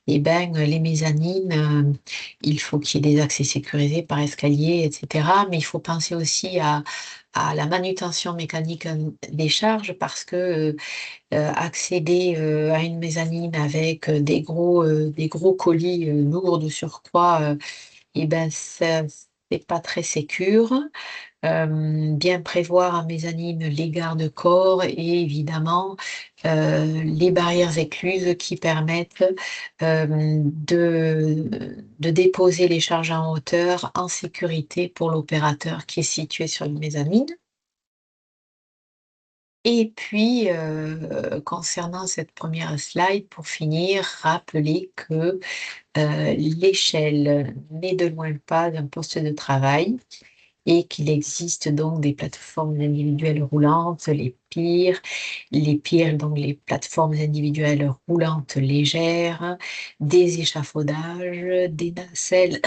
les mezzanines, il faut qu'il y ait des accès sécurisés par escalier, etc. Mais il faut penser aussi à la manutention mécanique des charges parce que accéder à une mezzanine avec des gros colis lourds de surcroît, ça, c'est pas très sécure. Bien prévoir en mezzanine les garde-corps et évidemment les barrières écluses qui permettent de déposer les charges en hauteur en sécurité pour l'opérateur qui est situé sur une mezzanine. Et puis, concernant cette première slide, pour finir, rappeler que l'échelle n'est de loin pas d'un poste de travail et qu'il existe donc des plateformes individuelles roulantes, les pires, donc les plateformes individuelles roulantes légères, des échafaudages, des nacelles,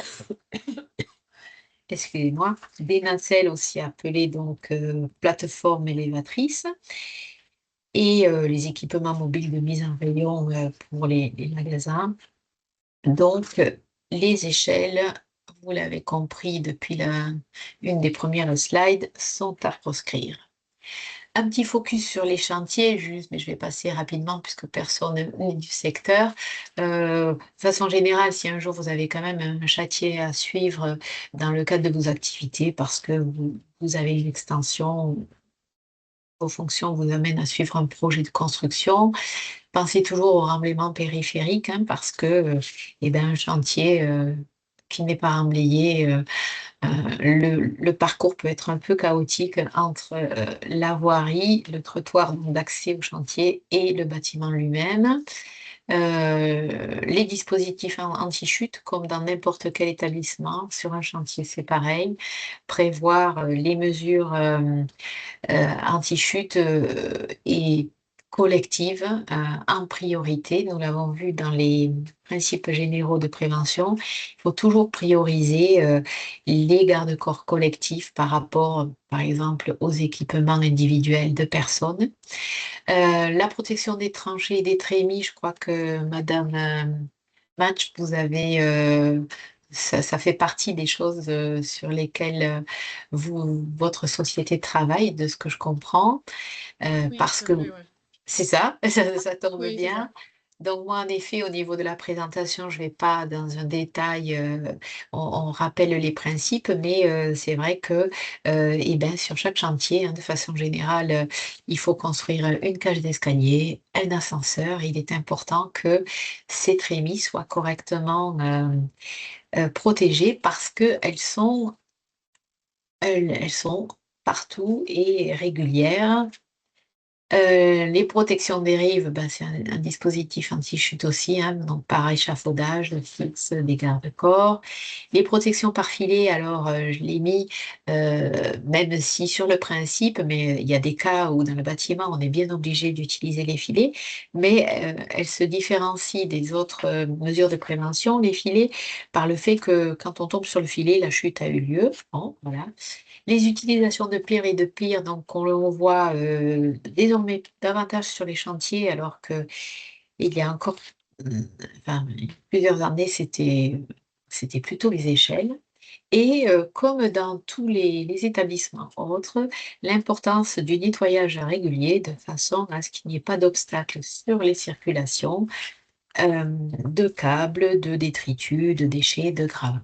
excusez-moi, des nacelles aussi appelées donc plateformes élévatrices, et les équipements mobiles de mise en rayon pour les magasins. Donc, les échelles, vous l'avez compris depuis une des premières slides, sont à proscrire. Un petit focus sur les chantiers, juste, mais je vais passer rapidement puisque personne n'est du secteur. De façon générale, si un jour vous avez quand même un chantier à suivre dans le cadre de vos activités parce que vous avez une extension, vos fonctions vous amènent à suivre un projet de construction, pensez toujours au remblaiement périphérique parce que un chantier qui n'est pas remblayé, le parcours peut être un peu chaotique entre la voirie, le trottoir d'accès au chantier et le bâtiment lui-même. Les dispositifs anti-chute, comme dans n'importe quel établissement, sur un chantier c'est pareil, prévoir les mesures anti-chute et collectives en priorité. Nous l'avons vu dans les principes généraux de prévention. Il faut toujours prioriser les garde-corps collectifs par rapport, par exemple, aux équipements individuels de personnes. La protection des tranchées et des trémies, je crois que Madame Match, vous avez... ça fait partie des choses sur lesquelles votre société travaille, de ce que je comprends, Oui, parce tout à que fait, ouais. c'est ça, ça tombe Oui, c'est ça. bien. Donc moi, en effet, au niveau de la présentation, je ne vais pas dans un détail, on rappelle les principes, mais c'est vrai que sur chaque chantier, de façon générale, il faut construire une cage d'escalier, un ascenseur. Il est important que ces trémies soient correctement protégées parce qu'elles elles sont partout et régulières. Les protections des rives, ben, c'est un dispositif anti-chute aussi, hein, donc par échafaudage, fixe, des garde-corps. Les protections par filet, alors je l'ai mis, même si sur le principe, mais il y a des cas où dans le bâtiment, on est bien obligé d'utiliser les filets, mais elles se différencient des autres mesures de prévention, les filets, par le fait que quand on tombe sur le filet, la chute a eu lieu. Bon, voilà. Les utilisations de pire et de pire, donc on le voit désormais davantage sur les chantiers, alors que il y a encore enfin, plusieurs années, c'était plutôt les échelles. Et comme dans tous les établissements autres, l'importance du nettoyage régulier de façon à ce qu'il n'y ait pas d'obstacle sur les circulations de câbles, de détritus, de déchets, de gravats.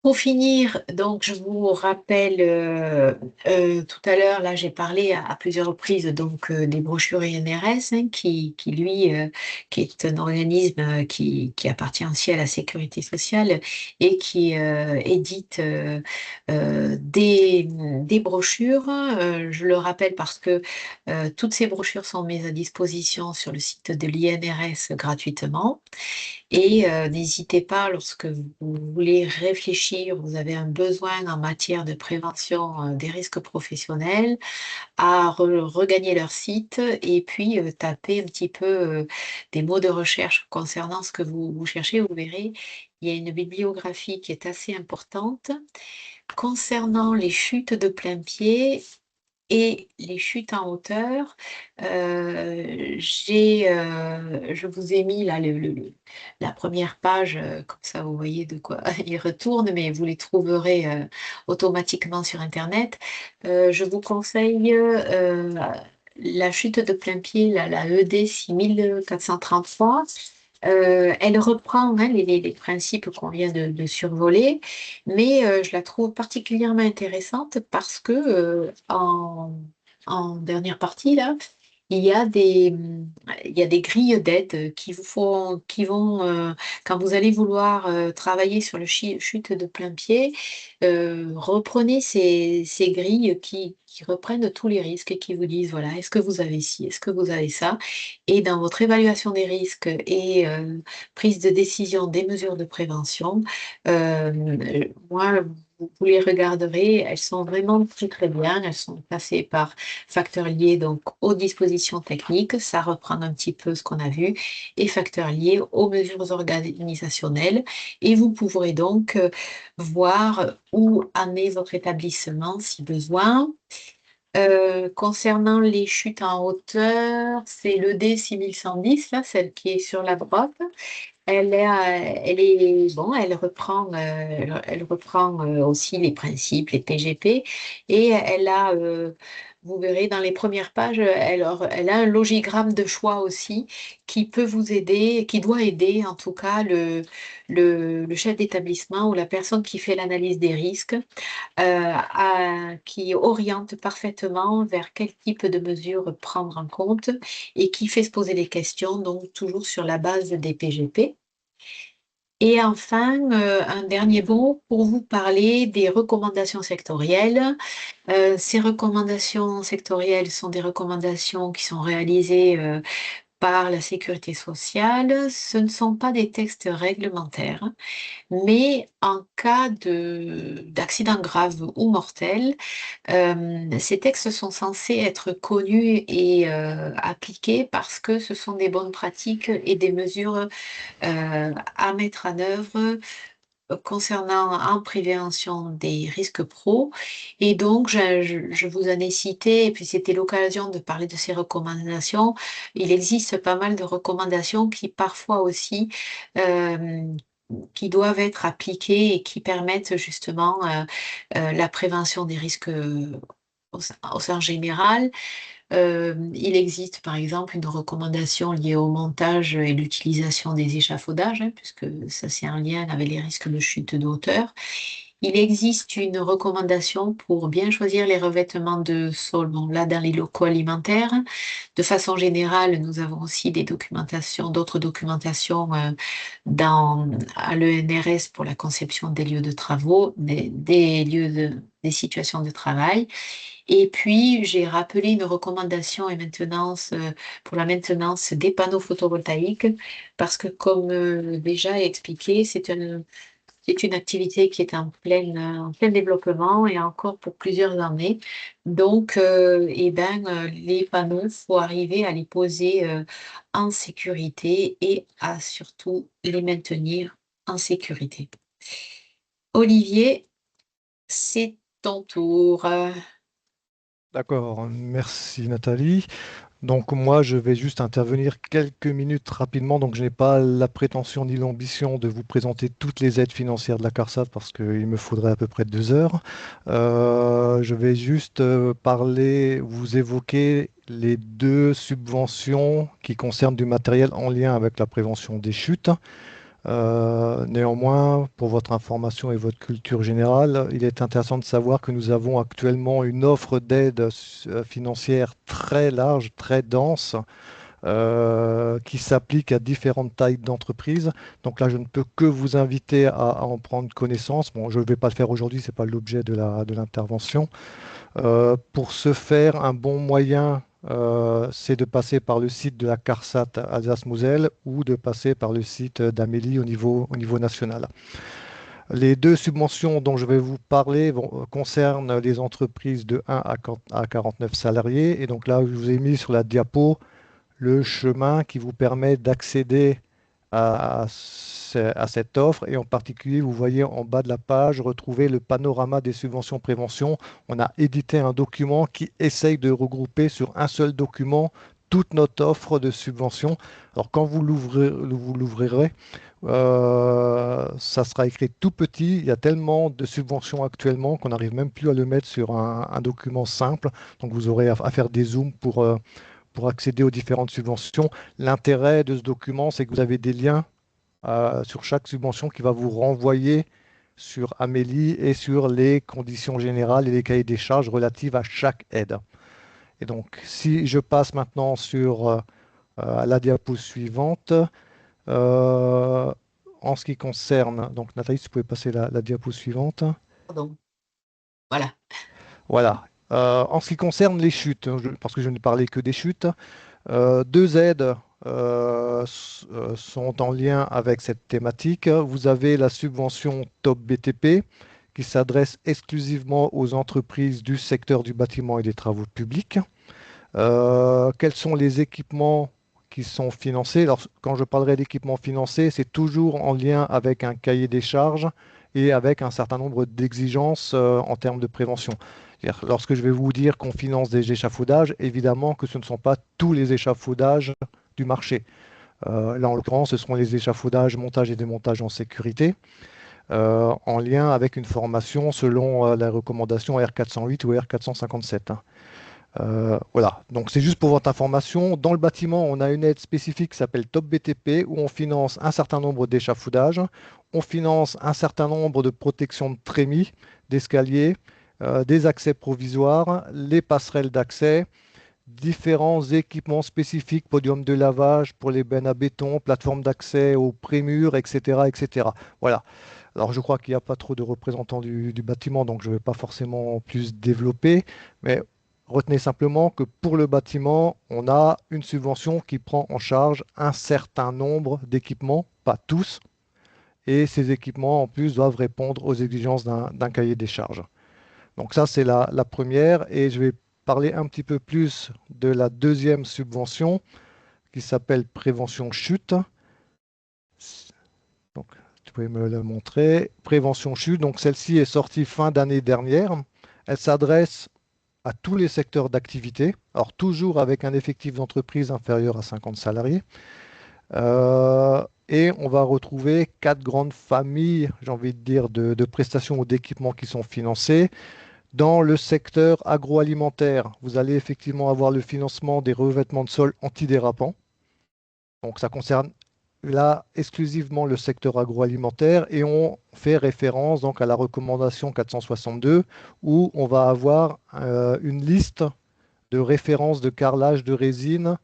Pour finir, donc je vous rappelle, tout à l'heure, là j'ai parlé à plusieurs reprises donc des brochures INRS, hein, qui lui, qui est un organisme qui appartient aussi à la sécurité sociale et qui édite des brochures. Je le rappelle parce que toutes ces brochures sont mises à disposition sur le site de l'INRS gratuitement. Et n'hésitez pas, lorsque vous voulez réfléchir, vous avez un besoin en matière de prévention des risques professionnels, à regagner leur site et puis taper un petit peu des mots de recherche concernant ce que vous cherchez. Vous verrez, il y a une bibliographie qui est assez importante. Concernant les chutes de plein pied et les chutes en hauteur, je vous ai mis là la première page, comme ça vous voyez de quoi il retourne, mais vous les trouverez automatiquement sur internet. Je vous conseille la chute de plein pied, la ED 6433. Elle reprend, hein, les principes qu'on vient de survoler, mais je la trouve particulièrement intéressante parce que en dernière partie, là, il y a des grilles d'aide qui vont, quand vous allez vouloir travailler sur le chute de plein pied, reprenez ces grilles qui reprennent tous les risques et qui vous disent, voilà, est-ce que vous avez ci, est-ce que vous avez ça? Et dans votre évaluation des risques et prise de décision des mesures de prévention, moi, vous les regarderez, elles sont vraiment très très bien, elles sont classées par facteurs liés donc aux dispositions techniques, ça reprend un petit peu ce qu'on a vu, et facteurs liés aux mesures organisationnelles. Et vous pourrez donc voir où en est votre établissement si besoin. Concernant les chutes en hauteur, c'est l'ED 6110, là, celle qui est sur la droite. Elle reprend aussi les principes, les PGP, et vous verrez dans les premières pages, elle a un logigramme de choix aussi qui peut vous aider, qui doit aider en tout cas le chef d'établissement ou la personne qui fait l'analyse des risques, qui oriente parfaitement vers quel type de mesures prendre en compte et qui fait se poser des questions, donc toujours sur la base des PGP. Et enfin, un dernier mot pour vous parler des recommandations sectorielles. Ces recommandations sectorielles sont des recommandations qui sont réalisées par la sécurité sociale. Ce ne sont pas des textes réglementaires, mais en cas d'accident grave ou mortel, ces textes sont censés être connus et appliqués parce que ce sont des bonnes pratiques et des mesures à mettre en œuvre concernant en prévention des risques pro. Et donc, je vous en ai cité, et puis c'était l'occasion de parler de ces recommandations. Il existe pas mal de recommandations qui parfois aussi qui doivent être appliquées et qui permettent justement la prévention des risques au sens général. Il existe par exemple une recommandation liée au montage et l'utilisation des échafaudages, hein, puisque ça c'est un lien avec les risques de chute de hauteur. Il existe une recommandation pour bien choisir les revêtements de sol, bon, là dans les locaux alimentaires. De façon générale, nous avons aussi d'autres documentations à l'ENRS pour la conception des lieux de travaux, des lieux des situations de travail. Et puis, j'ai rappelé une recommandation et maintenance, pour la maintenance des panneaux photovoltaïques parce que comme, déjà expliqué, c'est une activité qui est en plein développement et encore pour plusieurs années. Donc, les panneaux, faut arriver à les poser, en sécurité et à surtout les maintenir en sécurité. Olivier, c'est ton tour. D'accord, merci Nathalie. Donc moi, je vais juste intervenir quelques minutes rapidement. Donc je n'ai pas la prétention ni l'ambition de vous présenter toutes les aides financières de la CARSAT parce qu'il me faudrait à peu près 2 heures. Je vais juste vous évoquer les 2 subventions qui concernent du matériel en lien avec la prévention des chutes. Néanmoins, pour votre information et votre culture générale, il est intéressant de savoir que nous avons actuellement une offre d'aide financière très large, très dense, qui s'applique à différentes tailles d'entreprises. Donc là, je ne peux que vous inviter à en prendre connaissance. Bon, je ne vais pas le faire aujourd'hui, ce n'est pas l'objet de l'intervention. Pour ce faire, un bon moyen, c'est de passer par le site de la CARSAT Alsace-Moselle ou de passer par le site d'Amélie au niveau national. Les 2 subventions dont je vais vous parler concernent les entreprises de 1 à 49 salariés. Et donc là, je vous ai mis sur la diapo le chemin qui vous permet d'accéder à cette offre. Et en particulier, vous voyez en bas de la page, retrouver le panorama des subventions prévention. On a édité un document qui essaye de regrouper sur un seul document toute notre offre de subvention. Alors quand vous l'ouvrirez, ça sera écrit tout petit. Il y a tellement de subventions actuellement qu'on n'arrive même plus à le mettre sur un document simple. Donc vous aurez à faire des zooms pour accéder aux différentes subventions. L'intérêt de ce document, c'est que vous avez des liens sur chaque subvention qui va vous renvoyer sur Amélie et sur les conditions générales et les cahiers des charges relatives à chaque aide. Et donc, si je passe maintenant sur la diapo suivante, en ce qui concerne, donc Nathalie, si vous pouvez passer la diapo suivante. Pardon. Voilà. Voilà. En ce qui concerne les chutes, parce que je ne parlais que des chutes, 2 aides sont en lien avec cette thématique. Vous avez la subvention Top BTP qui s'adresse exclusivement aux entreprises du secteur du bâtiment et des travaux publics. Quels sont les équipements qui sont financés? Alors, quand je parlerai d'équipements financés, c'est toujours en lien avec un cahier des charges et avec un certain nombre d'exigences en termes de prévention. Lorsque je vais vous dire qu'on finance des échafaudages, évidemment que ce ne sont pas tous les échafaudages du marché. Là, en l'occurrence, ce seront les échafaudages, montage et démontage en sécurité, en lien avec une formation selon la recommandation R408 ou R457. Voilà, donc c'est juste pour votre information. Dans le bâtiment, on a une aide spécifique qui s'appelle Top BTP où on finance un certain nombre d'échafaudages, on finance un certain nombre de protections de trémies, d'escaliers, des accès provisoires, les passerelles d'accès, différents équipements spécifiques, podium de lavage pour les bennes à béton, plateforme d'accès aux prémurs, etc., etc. Voilà. Alors je crois qu'il n'y a pas trop de représentants du bâtiment, donc je ne vais pas forcément plus développer, mais retenez simplement que pour le bâtiment, on a une subvention qui prend en charge un certain nombre d'équipements, pas tous, et ces équipements en plus doivent répondre aux exigences d'un cahier des charges. Donc ça, c'est la première, et je vais parler un petit peu plus de la 2e subvention qui s'appelle Prévention Chute. Donc, tu pouvez me la montrer. Prévention Chute, donc celle-ci est sortie fin d'année dernière. Elle s'adresse à tous les secteurs d'activité, alors toujours avec un effectif d'entreprise inférieur à 50 salariés. Et on va retrouver 4 grandes familles, j'ai envie de dire, de prestations ou d'équipements qui sont financés. Dans le secteur agroalimentaire, vous allez effectivement avoir le financement des revêtements de sol antidérapants. Donc ça concerne là exclusivement le secteur agroalimentaire et on fait référence donc à la recommandation 462 où on va avoir une liste de références de carrelage de résine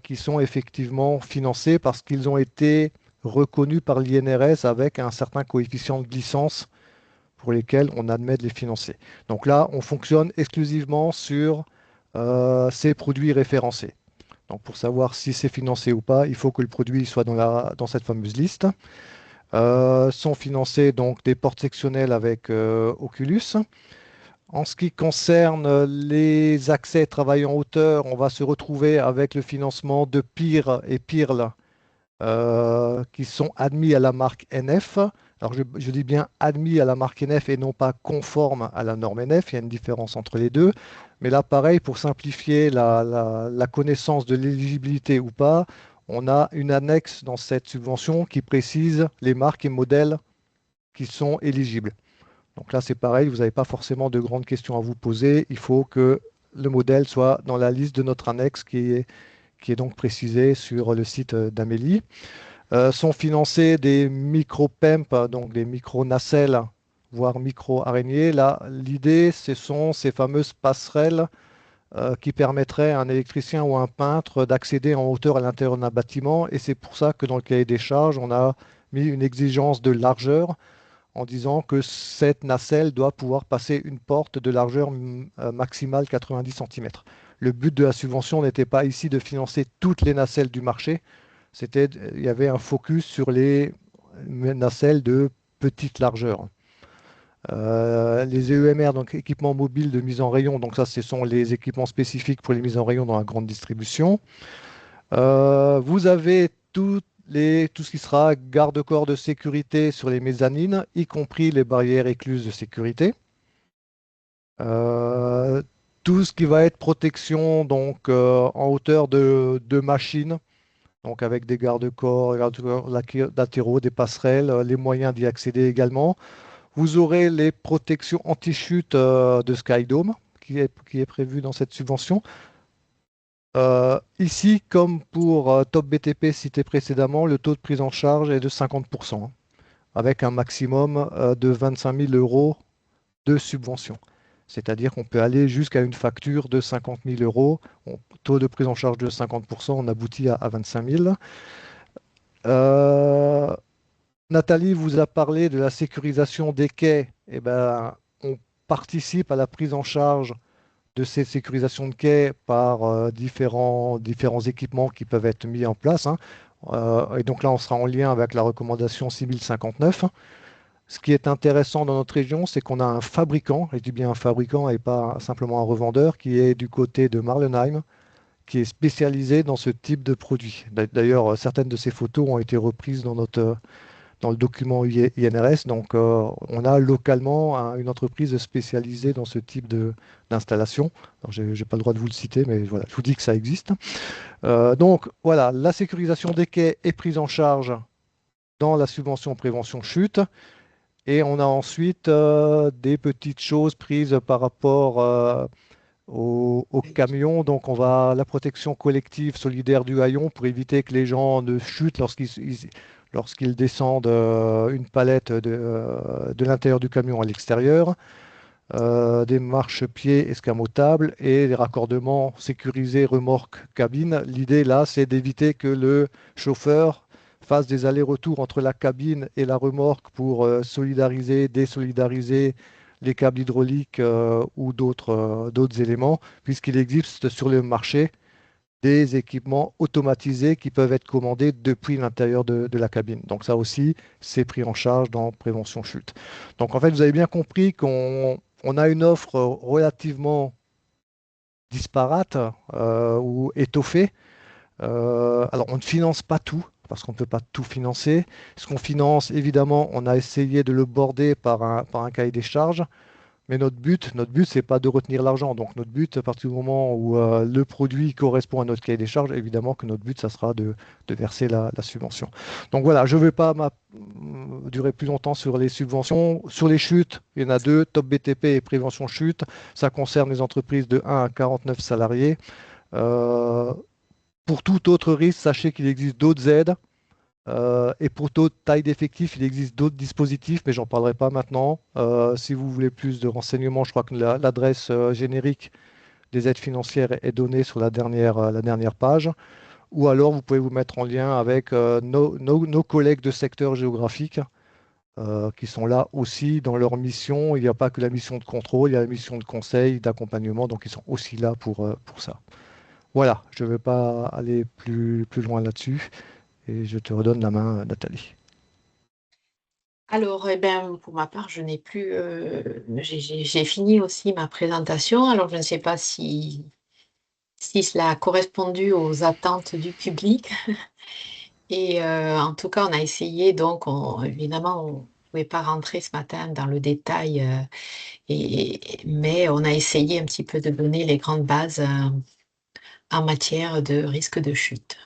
qui sont effectivement financés parce qu'ils ont été reconnus par l'INRS avec un certain coefficient de glissance pour lesquels on admet de les financer. Donc là, on fonctionne exclusivement sur ces produits référencés. Donc pour savoir si c'est financé ou pas, il faut que le produit soit dans cette fameuse liste. Sont financés donc des portes sectionnelles avec Oculus. En ce qui concerne les accès travail en hauteur, on va se retrouver avec le financement de PIR et PIRL qui sont admis à la marque NF. Alors je dis bien admis à la marque NF et non pas conforme à la norme NF, il y a une différence entre les deux. Mais là, pareil, pour simplifier la connaissance de l'éligibilité ou pas, on a une annexe dans cette subvention qui précise les marques et modèles qui sont éligibles. Donc là, c'est pareil, vous n'avez pas forcément de grandes questions à vous poser. Il faut que le modèle soit dans la liste de notre annexe qui est donc précisée sur le site d'Amélie. Sont financés des micro-PEMP, donc des micro-nacelles, voire micro-araignées. Là, l'idée, ce sont ces fameuses passerelles qui permettraient à un électricien ou un peintre d'accéder en hauteur à l'intérieur d'un bâtiment. Et c'est pour ça que dans le cahier des charges, on a mis une exigence de largeur en disant que cette nacelle doit pouvoir passer une porte de largeur maximale 90 cm. Le but de la subvention n'était pas ici de financer toutes les nacelles du marché, il y avait un focus sur les nacelles de petite largeur. Les EEMR, donc équipements mobiles de mise en rayon, donc ça ce sont les équipements spécifiques pour les mises en rayon dans la grande distribution. Vous avez tout ce qui sera garde-corps de sécurité sur les mezzanines, y compris les barrières écluses de sécurité. Tout ce qui va être protection donc, en hauteur de machines, donc avec des garde-corps latéraux, des passerelles, les moyens d'y accéder également. Vous aurez les protections anti-chute de Skydome qui est prévu dans cette subvention. Ici, comme pour Top BTP cité précédemment, le taux de prise en charge est de 50%, avec un maximum de 25 000 € de subvention. C'est-à-dire qu'on peut aller jusqu'à une facture de 50 000 €. Taux de prise en charge de 50%, on aboutit à 25 000. Nathalie vous a parlé de la sécurisation des quais. Eh ben, on participe à la prise en charge de ces sécurisations de quais par différents équipements qui peuvent être mis en place. Et donc là, on sera en lien avec la recommandation 6059. Ce qui est intéressant dans notre région, c'est qu'on a un fabricant, et je dis bien un fabricant et pas simplement un revendeur, qui est du côté de Marlenheim, qui est spécialisé dans ce type de produit. D'ailleurs, certaines de ces photos ont été reprises dans le document INRS. Donc, on a localement une entreprise spécialisée dans ce type d'installation. Je n'ai pas le droit de vous le citer, mais voilà, je vous dis que ça existe. Donc, voilà, la sécurisation des quais est prise en charge dans la subvention prévention chute. Et on a ensuite des petites choses prises par rapport aux camions. Donc, la protection collective solidaire du haillon pour éviter que les gens ne chutent lorsqu'ils descendent une palette de l'intérieur du camion à l'extérieur. Des marchepieds escamotables et des raccordements sécurisés remorque cabine. L'idée là, c'est d'éviter que le chauffeur fasse des allers-retours entre la cabine et la remorque pour solidariser, désolidariser les câbles hydrauliques ou d'autres éléments, puisqu'il existe sur le marché des équipements automatisés qui peuvent être commandés depuis l'intérieur de la cabine. Donc ça aussi, c'est pris en charge dans Prévention Chute. Donc en fait, vous avez bien compris qu'on a une offre relativement disparate ou étoffée. Alors on ne finance pas tout, parce qu'on ne peut pas tout financer. Ce qu'on finance, évidemment, on a essayé de le border par un cahier des charges. Mais notre but, c'est pas de retenir l'argent. Donc notre but, à partir du moment où le produit correspond à notre cahier des charges, évidemment que notre but, ça sera de verser la subvention. Donc voilà, je ne vais pas durer plus longtemps sur les subventions. Sur les chutes, il y en a deux, Top BTP et Prévention Chute. Ça concerne les entreprises de 1 à 49 salariés. Pour tout autre risque, sachez qu'il existe d'autres aides. Et pour toute taille d'effectif, il existe d'autres dispositifs, mais j'en parlerai pas maintenant. Si vous voulez plus de renseignements, je crois que l'adresse générique des aides financières est donnée sur la dernière page. Ou alors, vous pouvez vous mettre en lien avec nos collègues de secteur géographique qui sont là aussi dans leur mission. Il n'y a pas que la mission de contrôle, il y a la mission de conseil, d'accompagnement, donc ils sont aussi là pour ça. Voilà, je ne vais pas aller plus loin là-dessus et je te redonne la main, Nathalie. Alors, eh ben, pour ma part, je n'ai plus. J'ai fini aussi ma présentation. Alors, je ne sais pas si cela a correspondu aux attentes du public. Et en tout cas, on a essayé, donc, évidemment, on ne pouvait pas rentrer ce matin dans le détail, mais on a essayé un petit peu de donner les grandes bases en matière de risque de chute.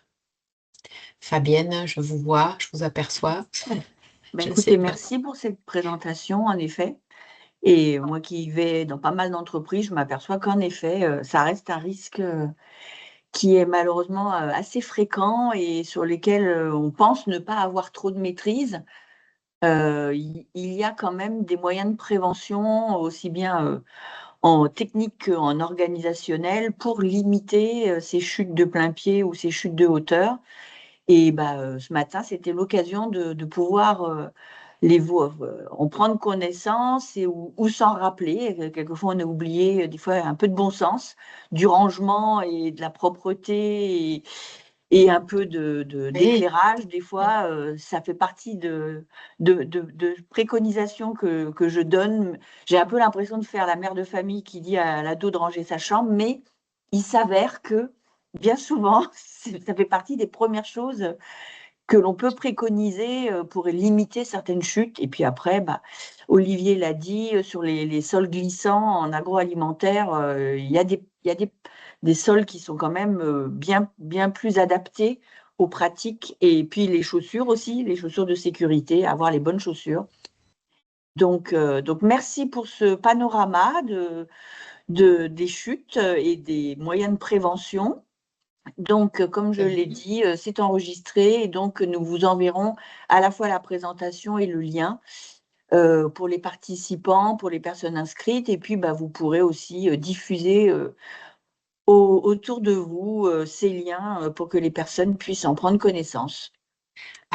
Fabienne, je vous vois, je vous aperçois. Ben, Je ne écoutez, sais pas. merci pour cette présentation, en effet. Et moi qui vais dans pas mal d'entreprises, je m'aperçois qu'en effet, ça reste un risque qui est malheureusement assez fréquent et sur lesquels on pense ne pas avoir trop de maîtrise. Il y a quand même des moyens de prévention, aussi bien en technique qu'en organisationnel, pour limiter ces chutes de plein pied ou ces chutes de hauteur. Et bah, ce matin, c'était l'occasion de pouvoir en prendre connaissance ou s'en rappeler. Quelquefois, on a oublié des fois un peu de bon sens, du rangement et de la propreté et un peu Oui. d'éclairage. Des fois, ça fait partie de préconisations que je donne. J'ai un peu l'impression de faire la mère de famille qui dit à l'ado de ranger sa chambre, mais il s'avère que bien souvent, ça fait partie des premières choses que l'on peut préconiser pour limiter certaines chutes. Et puis après, bah, Olivier l'a dit, sur les sols glissants en agroalimentaire, il y a des sols qui sont quand même bien plus adaptés aux pratiques. Et puis les chaussures aussi, les chaussures de sécurité, avoir les bonnes chaussures. Donc merci pour ce panorama des chutes et des moyens de prévention. Donc, comme je l'ai dit, c'est enregistré et donc nous vous enverrons à la fois la présentation et le lien pour les participants, pour les personnes inscrites. Et puis, bah, vous pourrez aussi diffuser autour de vous ces liens pour que les personnes puissent en prendre connaissance.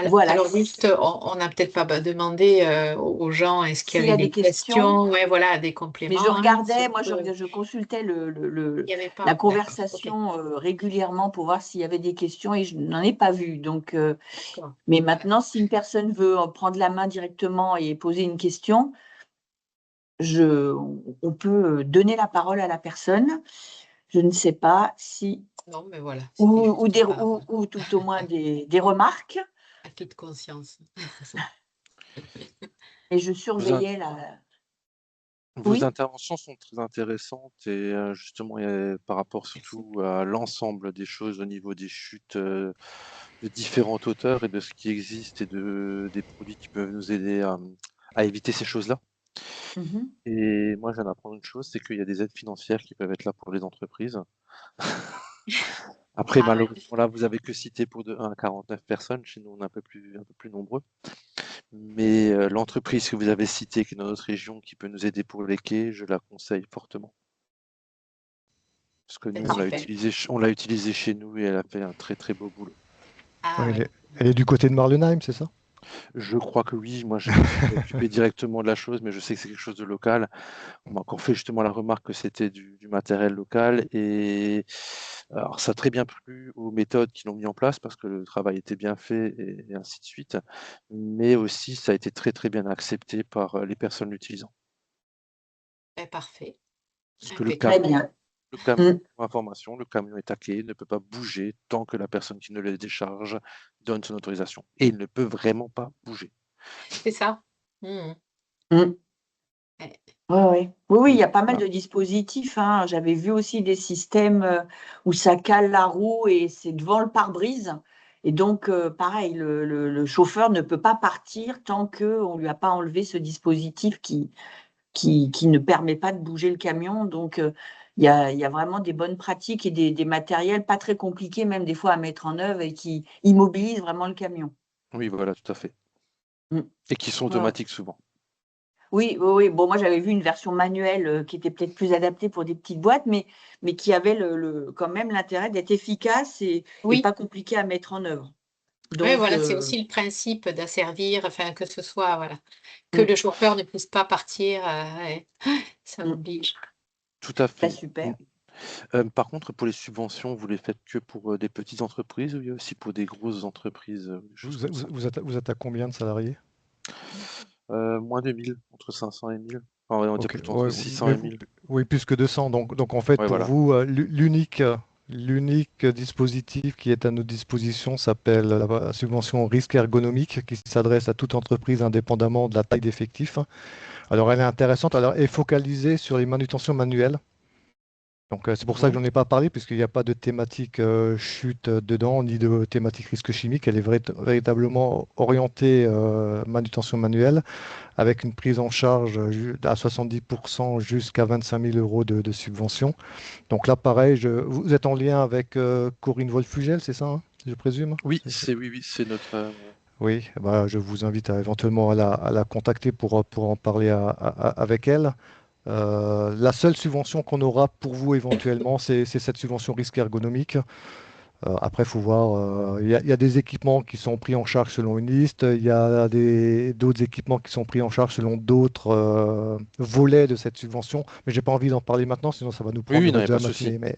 Voilà. Alors juste, on n'a peut-être pas demandé aux gens, est-ce qu'il y S'il y avait a des questions? Ouais, voilà, des Mais compléments. je hein, regardais, moi sauf que je consultais il n'y avait pas. la D'accord, conversation régulièrement pour voir s'il y avait des questions et je n'en ai pas vu. Donc, d'accord. mais maintenant, si une personne veut prendre la main directement et poser une question, on peut donner la parole à la personne. Je ne sais pas si, Non, mais voilà, c'était juste par ou tout au moins des remarques. acquis de conscience. Et je surveillais Vos Oui. interventions sont très intéressantes et justement, par rapport surtout à l'ensemble des choses au niveau des chutes de différentes hauteurs et de ce qui existe et des produits qui peuvent nous aider à éviter ces choses-là. Mhm. Et moi, je viens d'apprendre une chose, c'est qu'il y a des aides financières qui peuvent être là pour les entreprises. Après, Ah ouais. malheureusement, là, vous avez que cité pour de 1 à 49 personnes. Chez nous, on est un peu plus nombreux. Mais l'entreprise que vous avez citée, qui est dans notre région, qui peut nous aider pour les quais, je la conseille fortement. Parce que nous, on l'a utilisée chez nous et elle a fait un très très beau boulot. Ah, Ouais, ouais. elle est du côté de Marlenheim, c'est ça? Je crois que oui, moi je ne me suis pas occupé directement de la chose, mais je sais que c'est quelque chose de local. On m'a encore fait justement la remarque que c'était du matériel local. Et alors ça a très bien plu aux méthodes qu'ils ont mis en place parce que le travail était bien fait et ainsi de suite. Mais aussi, ça a été très très bien accepté par les personnes l'utilisant. Ben, parfait. Parce que le Très Impeccable. bien. camion, pour information, le camion est à quai, ne peut pas bouger tant que la personne qui ne le décharge donne son autorisation. Et il ne peut vraiment pas bouger. C'est ça. Mhm. Mm. Ouais. Oui, il y a pas mal Voilà. de dispositifs, hein. J'avais vu aussi des systèmes où ça cale la roue et c'est devant le pare-brise. Et donc, pareil, le chauffeur ne peut pas partir tant qu'on ne lui a pas enlevé ce dispositif qui ne permet pas de bouger le camion. Donc, il y a vraiment des bonnes pratiques et des matériels pas très compliqués, même des fois à mettre en œuvre et qui immobilisent vraiment le camion. Oui, voilà, tout à fait. Mm. Et qui sont Ouais, ouais. automatiques souvent. Oui, oui, oui. Bon, moi, j'avais vu une version manuelle qui était peut-être plus adaptée pour des petites boîtes, mais qui avait quand même l'intérêt d'être efficace et Oui, pas compliqué à mettre en œuvre. Oui, Donc, voilà, c'est aussi le principe d'asservir, enfin, que ce soit, voilà, que mm, le chauffeur ne puisse pas partir, ouais. Ça mm, m'oblige. Tout à bah, fait. super. Par contre, pour les subventions, vous les faites que pour des petites entreprises ou il y a aussi pour des grosses entreprises, des choses comme ça? Vous êtes à combien de salariés? Moins de 1000, entre 500 et 1000. Enfin, on va dire Ok, plutôt ouais, entre 600 mais et 1000. oui, plus que 200. Donc en fait, Ouais, pour voilà. vous, l'unique dispositif qui est à notre disposition s'appelle la subvention risque ergonomique qui s'adresse à toute entreprise indépendamment de la taille d'effectif. Alors elle est intéressante, alors elle est focalisée sur les manutentions manuelles. Donc c'est pour ça que Mhm. j'en ai pas parlé, puisqu'il n'y a pas de thématique chute dedans, ni de thématique risque chimique. Elle est véritablement orientée manutention manuelle, avec une prise en charge à 70% jusqu'à 25 000 euros de subvention. Donc là, pareil, vous êtes en lien avec Corinne Wolfugel, c'est ça, hein, je présume? Oui, c'est notre. Oui, bah, je vous invite éventuellement à la contacter pour en parler avec elle. La seule subvention qu'on aura pour vous éventuellement, c'est cette subvention risque ergonomique. Après, il faut voir, il y a des équipements qui sont pris en charge selon une liste, il y a d'autres équipements qui sont pris en charge selon d'autres volets de cette subvention, mais j'ai pas envie d'en parler maintenant, sinon ça va nous Oui, prendre oui, le non, il reste n'y a de pas la de souci. matinée. Mais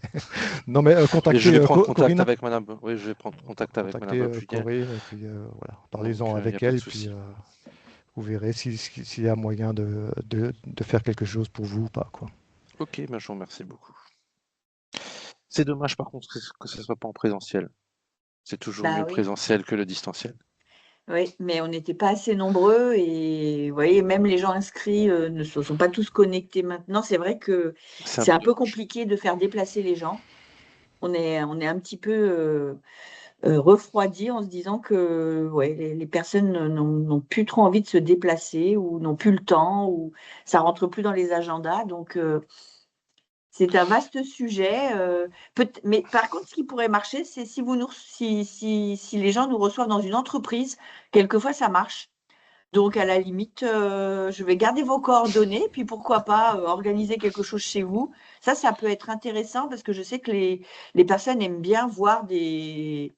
non, mais Mais je contactez vais prendre contact Corinne, avec Madame. Oui, je vais prendre contact avec Madame Wolfugel. Corinne, et puis voilà, Donc, parlez-en il n'y a avec pas elle, de et puis souci. vous verrez s'il y a moyen de faire quelque chose pour vous ou pas, quoi. Ok, ben, je vous remercie beaucoup. C'est dommage par contre que ce soit pas en présentiel. C'est toujours mieux Bah le oui. présentiel que le distanciel. Oui, mais on n'était pas assez nombreux et vous voyez, même les gens inscrits ne se sont pas tous connectés maintenant. C'est vrai que C'est un c'est peu un peu dommage. compliqué de faire déplacer les gens. On est un petit peu refroidi en se disant que ouais, les personnes n'ont plus trop envie de se déplacer ou n'ont plus le temps ou ça rentre plus dans les agendas. Donc, c'est un vaste sujet. Mais par contre, ce qui pourrait marcher, c'est si les gens nous reçoivent dans une entreprise, quelquefois ça marche. Donc, à la limite, je vais garder vos coordonnées, puis pourquoi pas organiser quelque chose chez vous. Ça peut être intéressant parce que je sais que les personnes aiment bien voir des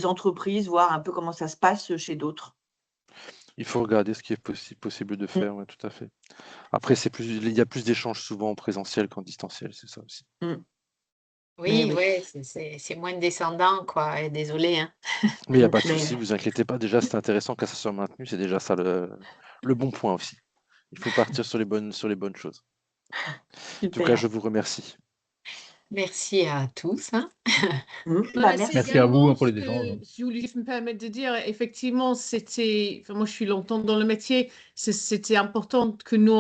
entreprises, voir un peu comment ça se passe chez d'autres. Il faut regarder ce qui est possible de Mm, faire, ouais, tout à fait. Après, il y a plus d'échanges souvent en présentiel qu'en distanciel, c'est ça aussi. mm. Mais Oui, oui, ouais, c'est moins descendant, quoi. Et désolé, hein. Mais il n'y a pas de mais souci, vous inquiétez pas. Déjà, c'est intéressant que ça soit maintenu, c'est déjà ça le bon point aussi. Il faut partir sur les bonnes choses. En tout cas, super. je vous remercie. Merci à tous, hein. Bah, Merci Merci à merci. vous également. hein, pour Ce les échanges. que je voulais juste me permettre de dire, effectivement, enfin, moi je suis longtemps dans le métier, c'était important que nous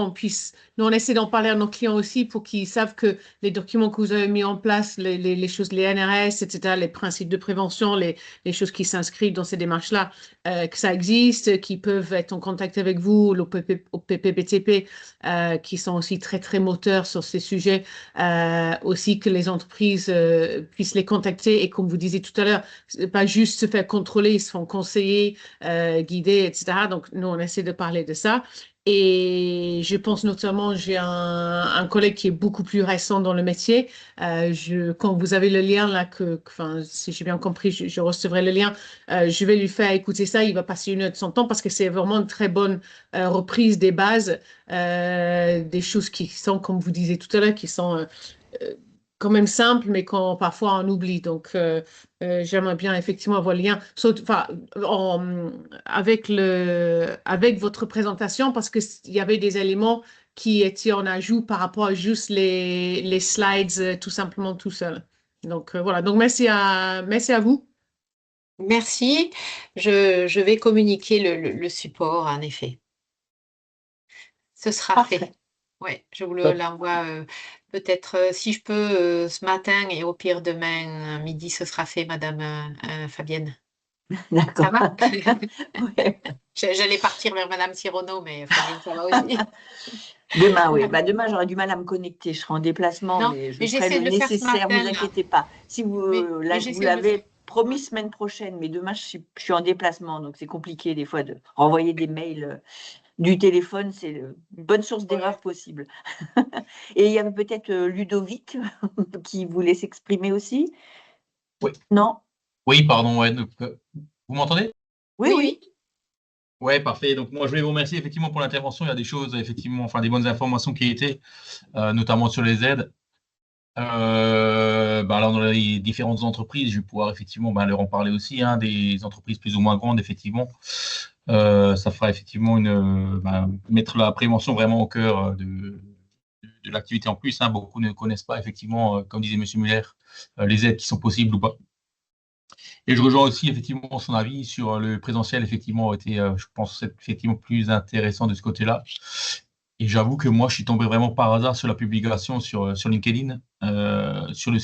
on essaie d'en parler à nos clients aussi pour qu'ils savent que les documents que vous avez mis en place, les choses, les NRS, etc., les principes de prévention, les choses qui s'inscrivent dans ces démarches-là, que ça existe, qu'ils peuvent être en contact avec vous, au PPBTP, qui sont aussi très, très moteurs sur ces sujets. Aussi que les entreprises puissent les contacter et comme vous disiez tout à l'heure, pas juste se faire contrôler, ils se font conseiller, guider, etc. Donc nous, on essaie de parler de ça. Et je pense notamment, j'ai un collègue qui est beaucoup plus récent dans le métier. Quand vous avez le lien là, enfin, si j'ai bien compris, je recevrai le lien. Je vais lui faire écouter ça. Il va passer une heure de son temps parce que c'est vraiment une très bonne reprise des bases, des choses qui sont, comme vous disiez tout à l'heure, qui sont euh, quand même simples, mais parfois on oublie. Donc, j'aimerais bien effectivement avoir le lien, enfin, avec votre présentation, parce qu'il y avait des éléments qui étaient en ajout par rapport à juste les slides, tout simplement tout seul. Donc, voilà. Donc, merci à vous. Merci. Je vais communiquer le support, en effet. Ce sera fait. Parfait. Ouais, je vous Top. l'envoie peut-être si je peux ce matin et au pire demain midi, ce sera fait, Madame Fabienne. Ça D'accord. va? Ouais. J'allais partir vers Madame Sirono, mais Fabienne, ça va aussi. Demain, oui. Bah, demain, j'aurai du mal à me connecter. Je serai en déplacement, Non, mais je mais ferai j'essaie le de le faire ce nécessaire. Vous matin, là. inquiétez pas. Si vous, Mais vous j'essaie de le faire. l'avez promis semaine prochaine, mais demain, je suis en déplacement, donc c'est compliqué des fois de renvoyer des mails du téléphone. C'est une bonne source d'erreur possible. Et il y avait peut-être Ludovic qui voulait s'exprimer aussi. Oui. Non? Oui, pardon, ouais, donc, Vous m'entendez? Oui, oui. Ouais, parfait. Donc moi, je voulais vous remercier effectivement pour l'intervention. Il y a des choses, effectivement, enfin des bonnes informations qui étaient, notamment sur les aides. Là, dans les différentes entreprises, je vais pouvoir effectivement leur en parler aussi, hein, des entreprises plus ou moins grandes, effectivement. Ça fera effectivement mettre la prévention vraiment au cœur de l'activité en plus, hein. Beaucoup ne connaissent pas, effectivement, comme disait M. Muller, les aides qui sont possibles ou pas. Et je rejoins aussi effectivement son avis sur le présentiel, effectivement, a été, je pense, effectivement plus intéressant de ce côté-là. Et j'avoue que moi, je suis tombé vraiment par hasard sur la publication sur LinkedIn, sur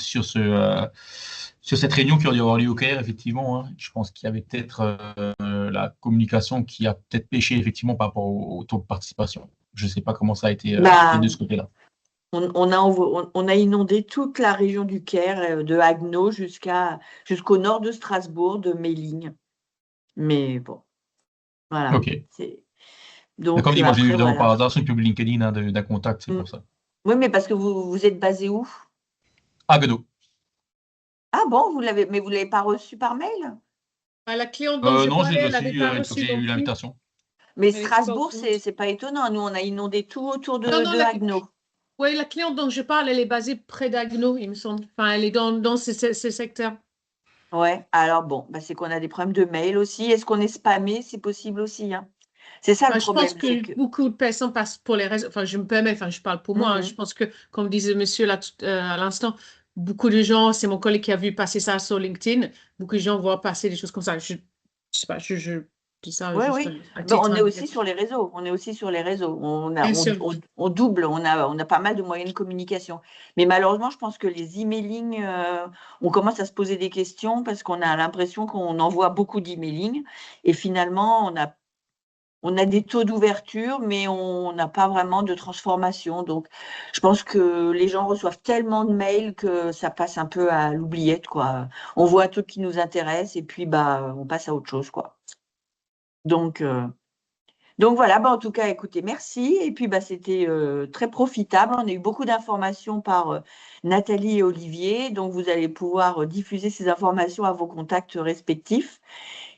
cette réunion qui aurait dû avoir lieu au Caire, effectivement, hein. Je pense qu'il y avait peut-être la communication qui a peut-être pêché, effectivement, par rapport au taux de participation. Je ne sais pas comment ça a été fait de ce côté-là. On a inondé toute la région du Caire, de Haguenau jusqu'au nord de Strasbourg, de Méline. Mais bon, voilà. Ok. Donc, comme dit, moi, j'ai eu vraiment voilà. par hasard sur une pub LinkedIn, hein, d'un contact, c'est pour ça. Oui, mais parce que vous êtes basé où? À Haguenau. Ah bon, mais vous ne l'avez pas reçu par mail? La cliente dont je Non, parlais, elle j'ai n'avait pas reçu eu non plus. l'invitation. Mais Mais Strasbourg, c'est c'est pas étonnant. Nous, on a inondé tout autour de Non, Haguenau. Oui, la cliente dont je parle, elle est basée près d'Haguenau, il me semble. Enfin, elle est dans ce secteur. Ouais, alors bon, c'est qu'on a des problèmes de mail aussi. Est-ce qu'on est spammé? C'est possible aussi, hein. C'est ça le Je pense problème. que beaucoup de personnes passent pour les raisons. Enfin, je me permets, je parle pour moi, hein. Je pense que, comme disait monsieur là, à l'instant, beaucoup de gens, c'est mon collègue qui a vu passer ça sur LinkedIn, beaucoup de gens voient passer des choses comme ça. Je sais pas, je dis ça Oui, juste oui. à Ben, on titre est aussi indicatif. sur les réseaux. On est aussi sur les réseaux. Bien sûr. On double. On a pas mal de moyens de communication. Mais malheureusement, je pense que les emailing, on commence à se poser des questions parce qu'on a l'impression qu'on envoie beaucoup d'emailing. Et finalement, on a des taux d'ouverture, mais on n'a pas vraiment de transformation. Donc, je pense que les gens reçoivent tellement de mails que ça passe un peu à l'oubliette, quoi. On voit un truc qui nous intéresse et puis on passe à autre chose, quoi. Donc voilà, en tout cas, écoutez, merci. Et puis, c'était très profitable. On a eu beaucoup d'informations par Nathalie et Olivier. Donc, vous allez pouvoir diffuser ces informations à vos contacts respectifs.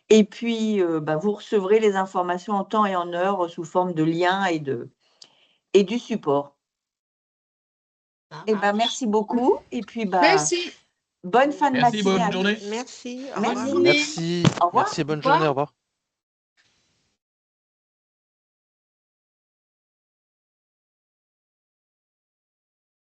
Et puis, vous recevrez les informations en temps et en heure sous forme de liens et du support. Merci beaucoup. Et puis, Merci. bonne fin de Merci, matinée bonne à journée. tous. Merci. Au Merci. revoir. Merci. Au revoir. Merci, bonne Au revoir. journée, au revoir.